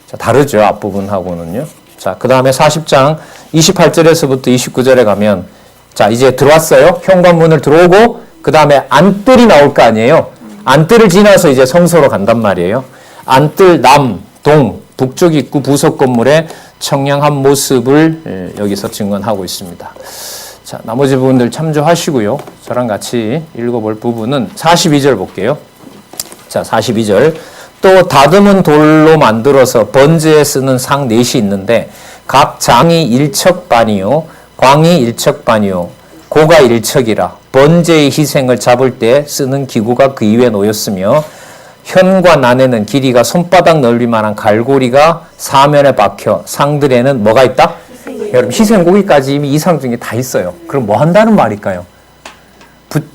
자, 다르죠, 앞부분하고는요. 자, 그 다음에 40장 28절에서부터 29절에 가면, 자, 이제 들어왔어요. 현관문을 들어오고 그 다음에 안뜰이 나올 거 아니에요. 안뜰을 지나서 이제 성소로 간단 말이에요. 안뜰 남, 동, 북쪽 입구 부속 건물의 청량한 모습을 여기서 증언하고 있습니다. 자, 나머지 부분들 참조하시고요. 저랑 같이 읽어볼 부분은 42절 볼게요. 자, 42절. 또 다듬은 돌로 만들어서 번제에 쓰는 상 넷이 있는데 각 장이 1척반이요 광이 1척반이요 고가 1척이라 번제의 희생을 잡을 때 쓰는 기구가 그 위에 놓였으며 현관 안에는 길이가 손바닥 넓이만한 갈고리가 사면에 박혀 상들에는 뭐가 있다? 여러분 희생고기까지 이미 이 상 중에 다 있어요. 그럼 뭐 한다는 말일까요?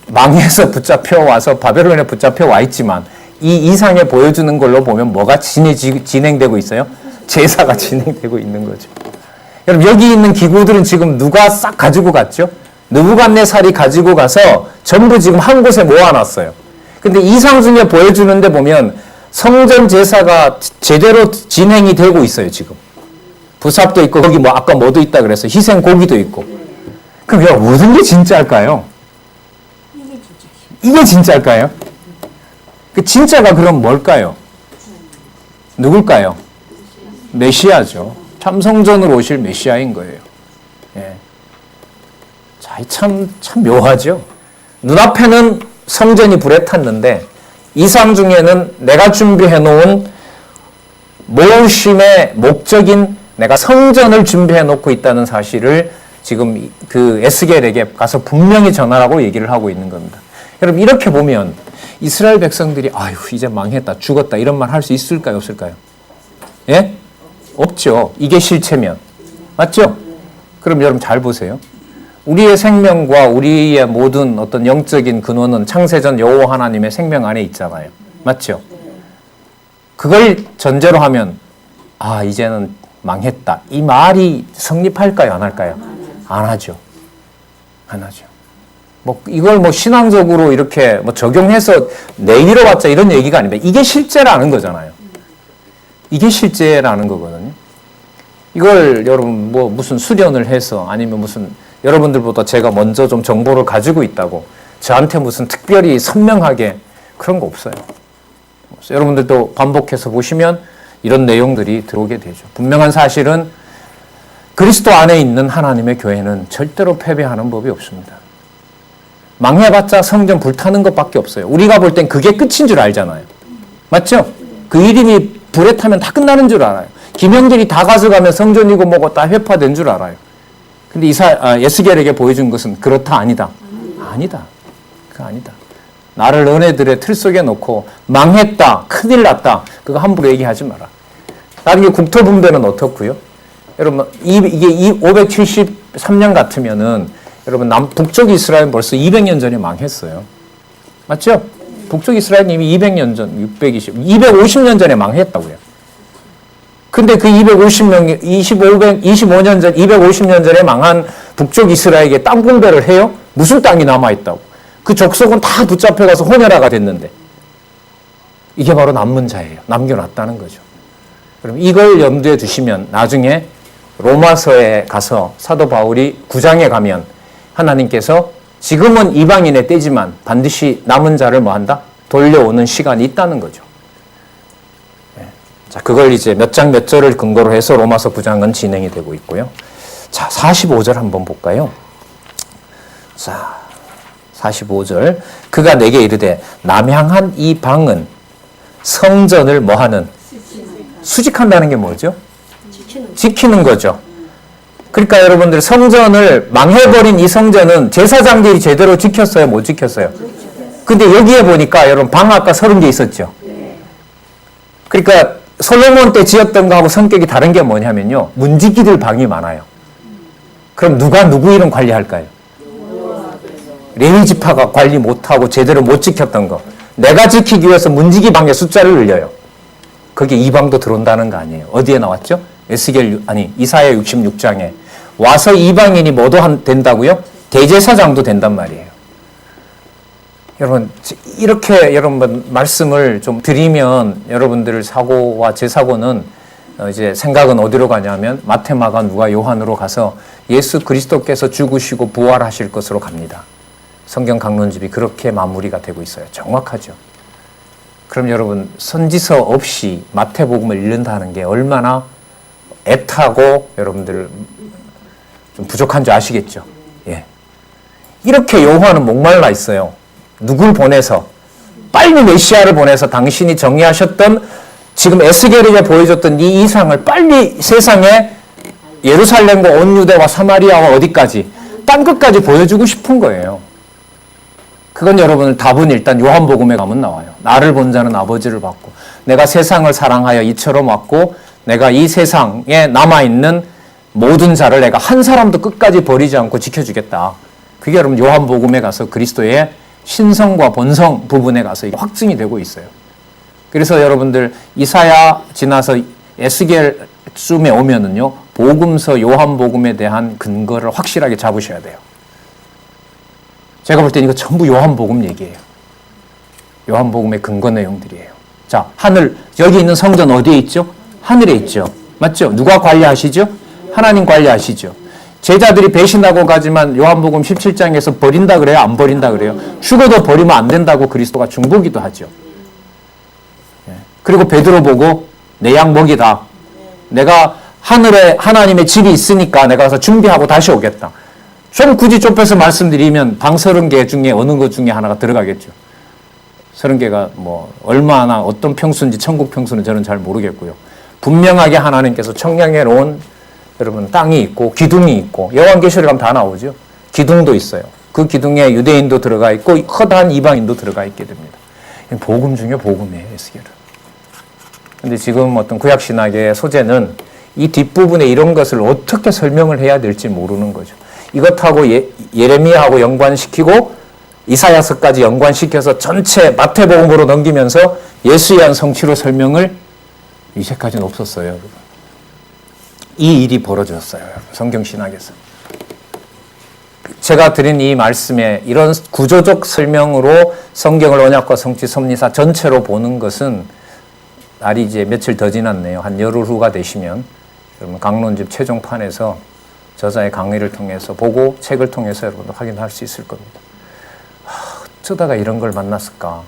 망해서 붙잡혀 와서 바벨론에 붙잡혀 와 있지만 이 이상에 보여주는 걸로 보면 뭐가 진행되고 있어요? 제사가 진행되고 있는 거죠. 여러분 여기 있는 기구들은 지금 누가 싹 가지고 갔죠? 느부갓네살이 가지고 가서 전부 지금 한 곳에 모아놨어요. 근데 이상 중에 보여주는데 보면 성전 제사가 제대로 진행이 되고 있어요, 지금. 부삽도 있고, 거기 뭐, 아까 뭐도 있다 그랬어요. 희생 고기도 있고. 그럼 야, 무슨 게 진짜일까요? 이게 진짜일까요? 그 진짜가 그럼 뭘까요? 누굴까요? 메시아죠. 참성전으로 오실 메시아인 거예요. 예. 자, 참 묘하죠? 눈앞에는 성전이 불에 탔는데, 이상 중에는 내가 준비해 놓은 모심의 목적인 내가 성전을 준비해 놓고 있다는 사실을 지금 그 에스겔에게 가서 분명히 전하라고 얘기를 하고 있는 겁니다. 여러분, 이렇게 보면 이스라엘 백성들이 아유, 이제 망했다, 죽었다 이런 말 할 수 있을까요, 없을까요? 예? 없죠. 이게 실체면. 맞죠? 그럼 여러분 잘 보세요. 우리의 생명과 우리의 모든 어떤 영적인 근원은 창세전 여호와 하나님의 생명 안에 있잖아요. 맞죠? 그걸 전제로 하면 아, 이제는 망했다. 이 말이 성립할까요, 안 할까요? 안 하죠. 안 하죠. 뭐 이걸 뭐 신앙적으로 이렇게 뭐 적용해서 내리러 왔자 이런 얘기가 아닙니다. 이게 실제라는 거잖아요. 이게 실제라는 거거든요. 이걸 여러분 뭐 무슨 수련을 해서 아니면 무슨 여러분들보다 제가 먼저 좀 정보를 가지고 있다고 저한테 무슨 특별히 선명하게 그런 거 없어요. 여러분들도 반복해서 보시면 이런 내용들이 들어오게 되죠. 분명한 사실은 그리스도 안에 있는 하나님의 교회는 절대로 패배하는 법이 없습니다. 망해봤자 성전 불타는 것밖에 없어요. 우리가 볼 땐 그게 끝인 줄 알잖아요. 맞죠? 그 이름이 불에 타면 다 끝나는 줄 알아요. 김영길이 다 가져가면 성전이고 뭐고 다 회파된 줄 알아요. 근데 에스겔에게 보여준 것은 그렇다, 아니다. 아니다. 그거 아니다. 나를 너네들의 틀 속에 놓고 망했다, 큰일 났다, 그거 함부로 얘기하지 마라. 나중에 국토분배는 어떻고요? 여러분, 이게 573년 같으면은 여러분 북쪽 이스라엘은 벌써 200년 전에 망했어요. 맞죠? 북쪽 이스라엘은 이미 200년 전, 250년 전에 망했다고요. 근데 그 25년 전, 250년 전에 망한 북쪽 이스라엘에게 땅 분배를 해요? 무슨 땅이 남아있다고? 그 족속은 다 붙잡혀가서 혼혈아가 됐는데. 이게 바로 남은 자예요. 남겨놨다는 거죠. 그럼 이걸 염두에 두시면 나중에 로마서에 가서 사도 바울이 9장에 가면 하나님께서 지금은 이방인의 때지만 반드시 남은 자를 뭐 한다? 돌려오는 시간이 있다는 거죠. 자, 그걸 이제 몇 장 몇 절을 근거로 해서 로마서 9장은 진행이 되고 있고요. 자, 45절 한번 볼까요? 자, 45절. 그가 내게 이르되 남향한 이 방은 성전을 뭐하는? 수직한다는 게 뭐죠? 지키는 거죠. 그러니까 여러분들 성전을 망해버린 이 성전은 제사장들이 제대로 지켰어요? 못 지켰어요? 근데 여기에 보니까 여러분 방 아까 30개 있었죠? 그러니까 솔로몬 때 지었던 거하고 성격이 다른 게 뭐냐면요. 문지기들 방이 많아요. 그럼 누가 누구 이름 관리할까요? 레위 지파가 관리 못하고 제대로 못 지켰던 거. 내가 지키기 위해서 문지기 방의 숫자를 늘려요. 거기에 이 방도 들어온다는 거 아니에요. 어디에 나왔죠? 이사야 66장에 와서 이방인이 뭐도 된다고요? 대제사장도 된단 말이에요. 여러분, 이렇게 여러분 말씀을 좀 드리면 여러분들 사고와 제 사고는 이제 생각은 어디로 가냐면 마테마가 누가 요한으로 가서 예수 그리스도께서 죽으시고 부활하실 것으로 갑니다. 성경 강론집이 그렇게 마무리가 되고 있어요. 정확하죠. 그럼 여러분 선지서 없이 마태복음을 읽는다는 게 얼마나 애타고 여러분들 좀 부족한 줄 아시겠죠? 예. 이렇게 요한은 목말라 있어요. 누굴 보내서? 빨리 메시아를 보내서 당신이 정리하셨던 지금 에스겔에게 보여줬던 이 이상을 빨리 세상에 예루살렘과 온 유대와 사마리아와 어디까지? 땅끝까지 보여주고 싶은 거예요. 그건 여러분들 답은 일단 요한복음에 가면 나와요. 나를 본 자는 아버지를 받고 내가 세상을 사랑하여 이처럼 왔고 내가 이 세상에 남아있는 모든 자를 내가 한 사람도 끝까지 버리지 않고 지켜주겠다. 그게 여러분 요한복음에 가서 그리스도의 신성과 본성 부분에 가서 확증이 되고 있어요. 그래서 여러분들 이사야 지나서 에스겔 쯤에 오면은요, 복음서 요한복음에 대한 근거를 확실하게 잡으셔야 돼요. 제가 볼 때는 이거 전부 요한복음 얘기예요. 요한복음의 근거 내용들이에요. 자, 하늘, 여기 있는 성전 어디에 있죠? 하늘에 있죠. 맞죠? 누가 관리하시죠? 하나님 관리하시죠. 제자들이 배신하고 가지만 요한복음 17장에서 버린다 그래요? 안 버린다 그래요? 죽어도 버리면 안 된다고 그리스도가 중보기도 하죠. 그리고 베드로 보고 내 양 먹이다. 내가 하늘에 하나님의 집이 있으니까 내가 가서 준비하고 다시 오겠다. 좀 굳이 좁혀서 말씀드리면 방 30개 중에 어느 것 중에 하나가 들어가겠죠. 30개가 뭐 얼마나 어떤 평수인지 천국 평수는 저는 잘 모르겠고요. 분명하게 하나님께서 청량에 놓은 여러분 땅이 있고 기둥이 있고 요한계시록 가면 다 나오죠. 기둥도 있어요. 그 기둥에 유대인도 들어가 있고 허다한 이방인도 들어가 있게 됩니다. 복음 중에 복음이에요. 에스겔은. 근데 지금 어떤 구약신학의 소재는 이 뒷부분에 이런 것을 어떻게 설명을 해야 될지 모르는 거죠. 이것하고 예레미야하고 연관시키고 이사야서까지 연관시켜서 전체 마태복음으로 넘기면서 예수에 대한 성취로 설명을 이제까지는 없었어요. 이 일이 벌어졌어요. 성경신학에서. 제가 드린 이 말씀에 이런 구조적 설명으로 성경을 언약과 성취 섭리사 전체로 보는 것은 날이 이제 며칠 더 지났네요. 한 열흘 후가 되시면 여러분 강론집 최종판에서 저자의 강의를 통해서 보고 책을 통해서 여러분도 확인할 수 있을 겁니다. 어쩌다가 이런 걸 만났을까?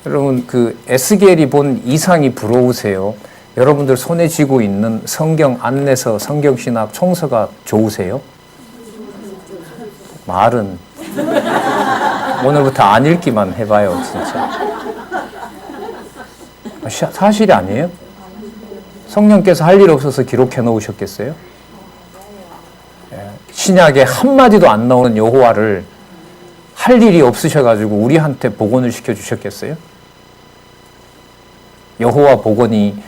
여러분 그 에스겔이 본 이상이 부러우세요? 여러분들 손에 쥐고 있는 성경 안내서, 성경신학 총서가 좋으세요? 말은 오늘부터 안 읽기만 해봐요, 진짜. 사실이 아니에요? 성령께서 할 일 없어서 기록해 놓으셨겠어요? 신약에 한마디도 안 나오는 여호와를 할 일이 없으셔가지고 우리한테 복원을 시켜주셨겠어요? 여호와 복원이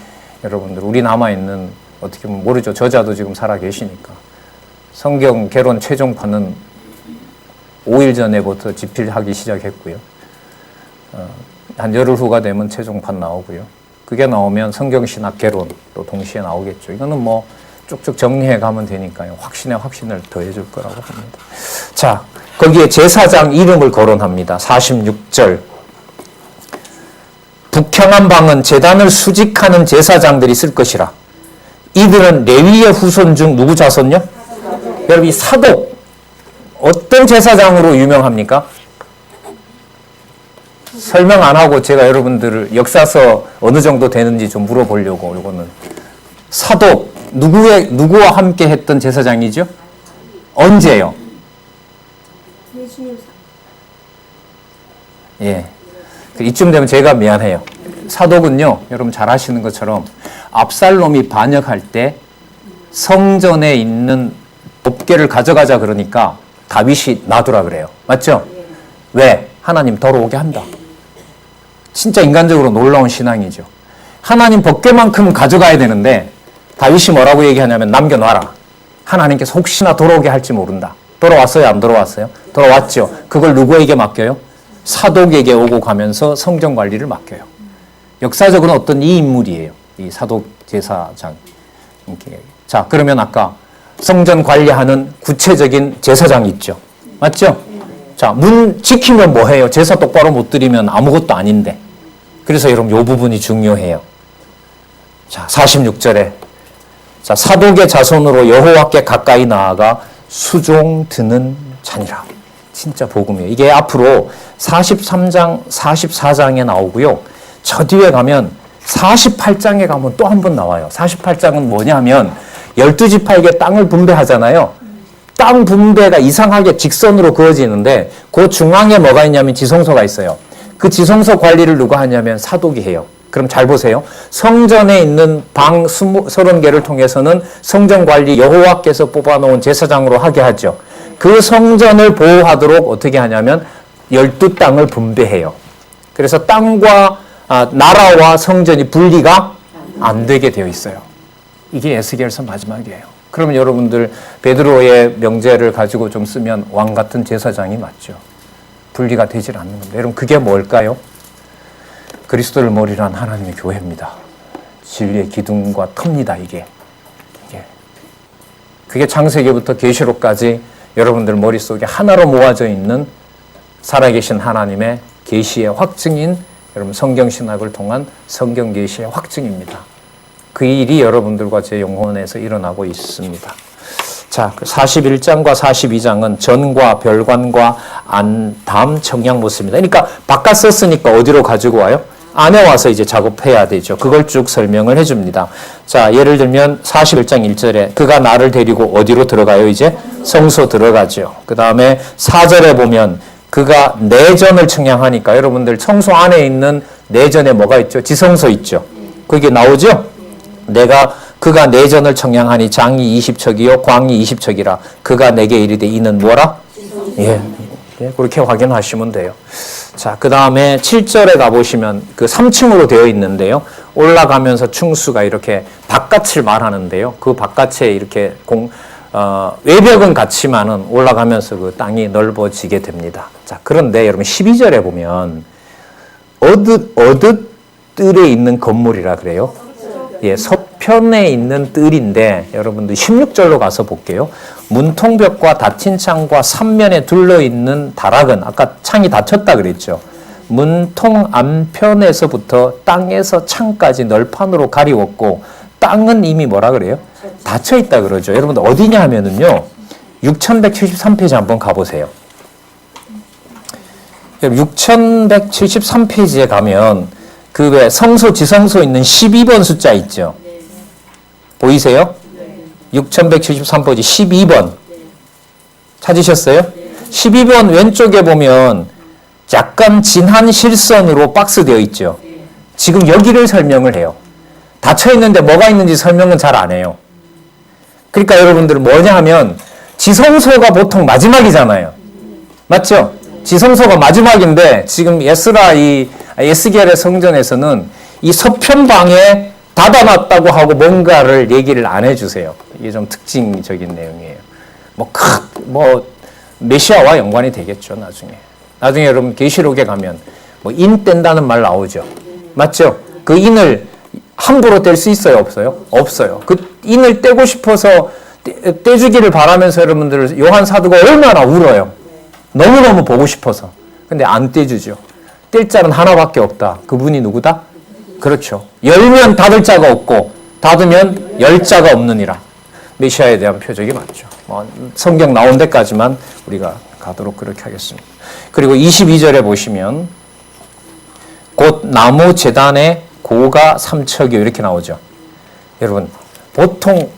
여러분들 우리 남아있는 어떻게 보면 모르죠. 저자도 지금 살아 계시니까. 성경 개론 최종판은 5일 전에부터 집필하기 시작했고요. 한 열흘 후가 되면 최종판 나오고요. 그게 나오면 성경신학 개론도 동시에 나오겠죠. 이거는 뭐 쭉쭉 정리해 가면 되니까요. 확신에 확신을 더해줄 거라고 봅니다. 자, 거기에 제사장 이름을 거론합니다. 46절. 북향한 방은 제단을 수직하는 제사장들이 쓸 것이라. 이들은 레위의 후손 중 누구 자손요? 여러분 이 사독 어떤 제사장으로 유명합니까? 설명 안 하고 제가 여러분들을 역사서 어느 정도 되는지 좀 물어보려고. 이거는 사독 누구와 함께 했던 제사장이죠? 언제요? 예. 이쯤 되면 제가 미안해요. 사독은요, 여러분 잘 아시는 것처럼 압살롬이 반역할 때 성전에 있는 법궤를 가져가자 그러니까 다윗이 놔두라 그래요. 맞죠? 왜? 하나님 돌아오게 한다. 진짜 인간적으로 놀라운 신앙이죠. 하나님 법궤만큼 가져가야 되는데 다윗이 뭐라고 얘기하냐면 남겨놔라. 하나님께서 혹시나 돌아오게 할지 모른다. 돌아왔어요? 안 돌아왔어요? 돌아왔죠. 그걸 누구에게 맡겨요? 사독에게 오고 가면서 성전 관리를 맡겨요. 역사적으로 어떤 이 인물이에요. 이 사독 제사장. 자, 그러면 아까 성전 관리하는 구체적인 제사장이 있죠. 맞죠? 자, 문 지키면 뭐 해요? 제사 똑바로 못 드리면 아무것도 아닌데. 그래서 여러분 이 부분이 중요해요. 자, 46절에 자, 사독의 자손으로 여호와께 가까이 나아가 수종 드는 자니라. 진짜 복음이에요. 이게 앞으로 43장, 44장에 나오고요. 저 뒤에 가면 48장에 가면 또 한 번 나와요. 48장은 뭐냐면 12지파에게 땅을 분배하잖아요. 땅 분배가 이상하게 직선으로 그어지는데 그 중앙에 뭐가 있냐면 지성소가 있어요. 그 지성소 관리를 누가 하냐면 사독이 해요. 그럼 잘 보세요. 성전에 있는 방 30개를 통해서는 성전 관리 여호와께서 뽑아놓은 제사장으로 하게 하죠. 그 성전을 보호하도록 어떻게 하냐면 12땅을 분배해요. 그래서 땅과 나라와 성전이 분리가 안 되게 되어 있어요. 이게 에스겔서 마지막이에요. 그러면 여러분들 베드로의 명제를 가지고 좀 쓰면 왕 같은 제사장이 맞죠. 분리가 되질 않는 겁니다. 여러분 그게 뭘까요? 그리스도를 머리로 한 하나님의 교회입니다. 진리의 기둥과 텁니다, 이게. 그게 창세기부터 계시록까지 여러분들 머릿속에 하나로 모아져 있는 살아계신 하나님의 계시의 확증인 여러분 성경신학을 통한 성경 계시의 확증입니다. 그 일이 여러분들과 제 영혼에서 일어나고 있습니다. 자, 41장과 42장은 전과 별관과 안담 청양 모습입니다. 그러니까 바깥 썼으니까 어디로 가지고 와요? 안에 와서 이제 작업해야 되죠. 그걸 쭉 설명을 해줍니다. 자, 예를 들면 41장 1절에 그가 나를 데리고 어디로 들어가요? 이제 성소 들어가죠. 그 다음에 4절에 보면 그가 내전을 청량하니까 여러분들 성소 안에 있는 내전에 뭐가 있죠? 지성소 있죠. 그게 나오죠? 그가 내전을 청량하니 장이 20척이요 광이 20척이라 그가 내게 이르되 이는 뭐라? 예, 그렇게 확인하시면 돼요. 자, 그 다음에 7절에 가보시면 그 3층으로 되어 있는데요. 올라가면서 충수가 이렇게 바깥을 말하는데요. 그 바깥에 이렇게 외벽은 같지만은 올라가면서 그 땅이 넓어지게 됩니다. 자, 그런데 여러분 12절에 보면 어듯들에 있는 건물이라 그래요. 예, 서편에 있는 뜰인데 여러분들 16절로 가서 볼게요. 문통벽과 닫힌 창과 삼면에 둘러있는 다락은 아까 창이 닫혔다 그랬죠. 문통 안편에서부터 땅에서 창까지 널판으로 가리웠고 땅은 이미 뭐라 그래요? 닫혀 있다 그러죠. 여러분들 어디냐 하면은요. 6173페이지 한번 가보세요. 6173페이지에 가면 그 왜 성소 지성소 있는 12번 숫자 있죠. 보이세요? 6173페이지 12번. 찾으셨어요? 12번 왼쪽에 보면 약간 진한 실선으로 박스 되어 있죠. 지금 여기를 설명을 해요. 닫혀 있는데 뭐가 있는지 설명은 잘 안 해요. 그러니까 여러분들 뭐냐 하면 지성소가 보통 마지막이잖아요. 맞죠? 지성소가 마지막인데 지금 에스겔의 성전에서는 이 서편방에 닫아놨다고 하고 뭔가를 얘기를 안 해주세요. 이게 좀 특징적인 내용이에요. 메시아와 연관이 되겠죠, 나중에. 나중에 여러분 계시록에 가면 인 뗀다는 말 나오죠. 맞죠? 그 인을 함부로 뗄 수 있어요, 없어요? 없어요. 그 인을 떼고 싶어서 떼주기를 바라면서 여러분들 요한 사도가 얼마나 울어요. 너무너무 보고 싶어서. 근데 안 떼주죠. 뗄 자는 하나밖에 없다. 그분이 누구다? 그렇죠. 열면 닫을 자가 없고 닫으면 열 자가 없느니라. 메시아에 대한 표적이 맞죠. 성경 나온 데까지만 우리가 가도록 그렇게 하겠습니다. 그리고 22절에 보시면 곧 나무 제단에 고가 3척이요 이렇게 나오죠. 여러분 보통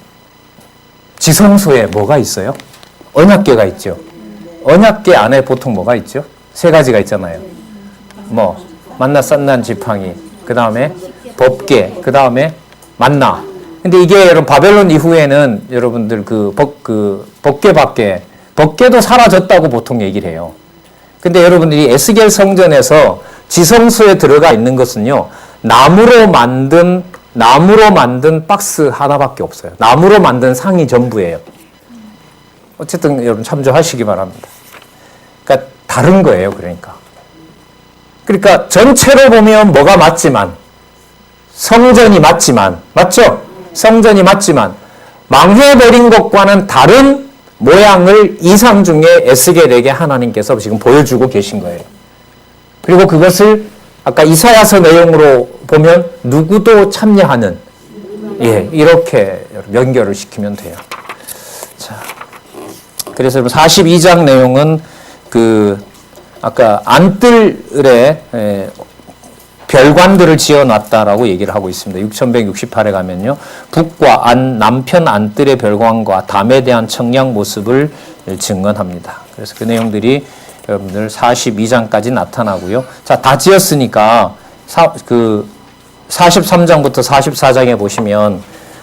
지성소에 뭐가 있어요? 언약궤가 있죠. 언약궤 안에 보통 뭐가 있죠? 세 가지가 있잖아요. 만나 싼난 지팡이, 그 다음에 법궤, 그 다음에 만나. 근데 이게 여러분 바벨론 이후에는 여러분들 법궤도 사라졌다고 보통 얘기를 해요. 근데 여러분들이 에스겔 성전에서 지성소에 들어가 있는 것은요, 나무로 만든 박스 하나밖에 없어요. 나무로 만든 상이 전부예요. 어쨌든 여러분 참조하시기 바랍니다. 그러니까 다른 거예요, 그러니까 전체로 보면 뭐가 맞지만, 성전이 맞지만, 맞죠? 성전이 맞지만, 망해버린 것과는 다른 모양을 이상 중에 에스겔에게 하나님께서 지금 보여주고 계신 거예요. 그리고 그것을 아까 이사야서 내용으로 보면 누구도 참여하는, 이렇게 연결을 시키면 돼요. 자, 그래서 42장 내용은 아까 안뜰에 별관들을 지어놨다라고 얘기를 하고 있습니다. 6168에 가면요. 북과 남편 안뜰의 별관과 담에 대한 청량 모습을 증언합니다. 그래서 그 내용들이 여러분들 42장까지 나타나고요. 자, 다 지었으니까 43장부터 44장에 보시면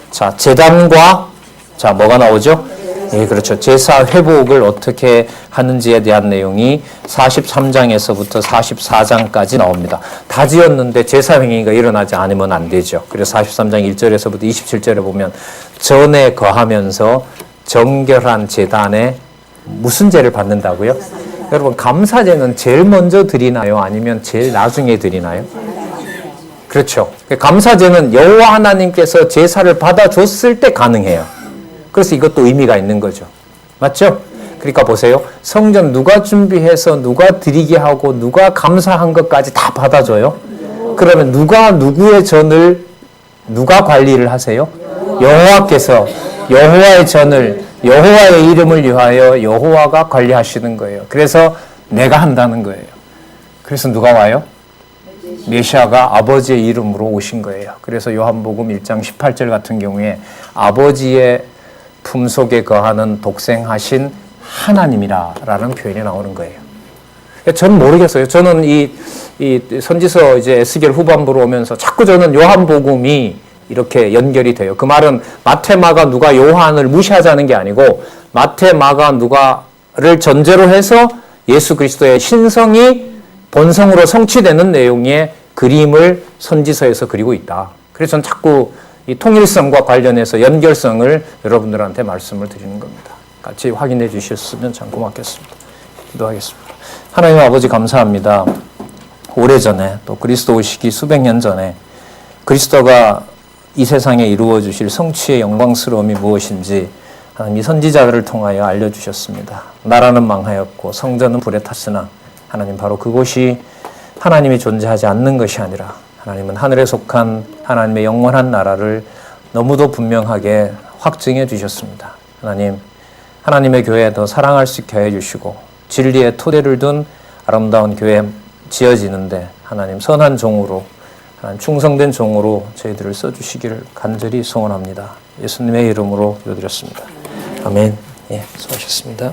자, 제단과 자, 뭐가 나오죠? 예, 그렇죠. 제사 회복을 어떻게 하는지에 대한 내용이 43장에서부터 44장까지 나옵니다. 다 지었는데 제사 행위가 일어나지 않으면 안 되죠. 그래서 43장 1절에서부터 27절에 보면 전에 거하면서 정결한 제단에 무슨 제를 받는다고요? 여러분 감사제는 제일 먼저 드리나요? 아니면 제일 나중에 드리나요? 그렇죠. 감사제는 여호와 하나님께서 제사를 받아줬을 때 가능해요. 그래서 이것도 의미가 있는 거죠. 맞죠? 그러니까 보세요. 성전 누가 준비해서 누가 드리게 하고 누가 감사한 것까지 다 받아줘요. 그러면 누가 누구의 전을 누가 관리를 하세요? 여호와께서 여호와의 전을 여호와의 이름을 위하여 여호와가 관리하시는 거예요. 그래서 내가 한다는 거예요. 그래서 누가 와요? 메시아가 아버지의 이름으로 오신 거예요. 그래서 요한복음 1장 18절 같은 경우에 아버지의 품속에 거하는 독생하신 하나님이라라는 표현이 나오는 거예요. 저는 모르겠어요. 저는 이 선지서 이제 에스겔 후반부로 오면서 자꾸 저는 요한복음이 이렇게 연결이 돼요. 그 말은 마태, 마가, 누가 요한을 무시하자는 게 아니고 마태, 마가, 누가를 전제로 해서 예수 그리스도의 신성이 본성으로 성취되는 내용의 그림을 선지서에서 그리고 있다. 그래서 저는 자꾸 이 통일성과 관련해서 연결성을 여러분들한테 말씀을 드리는 겁니다. 같이 확인해 주셨으면 참 고맙겠습니다. 기도하겠습니다. 하나님 아버지 감사합니다. 오래전에 또 그리스도 오시기 수백 년 전에 그리스도가 이 세상에 이루어 주실 성취의 영광스러움이 무엇인지 하나님 이 선지자들을 통하여 알려주셨습니다. 나라는 망하였고 성전은 불에 탔으나 하나님 바로 그곳이 하나님이 존재하지 않는 것이 아니라 하나님은 하늘에 속한 하나님의 영원한 나라를 너무도 분명하게 확증해 주셨습니다. 하나님, 하나님의 교회 더 사랑할 수 있게 해 주시고 진리의 토대를 둔 아름다운 교회 지어지는데 하나님 선한 종으로 하나님 충성된 종으로 저희들을 써주시기를 간절히 소원합니다. 예수님의 이름으로 기도드렸습니다. 아멘. 예, 수고하셨습니다.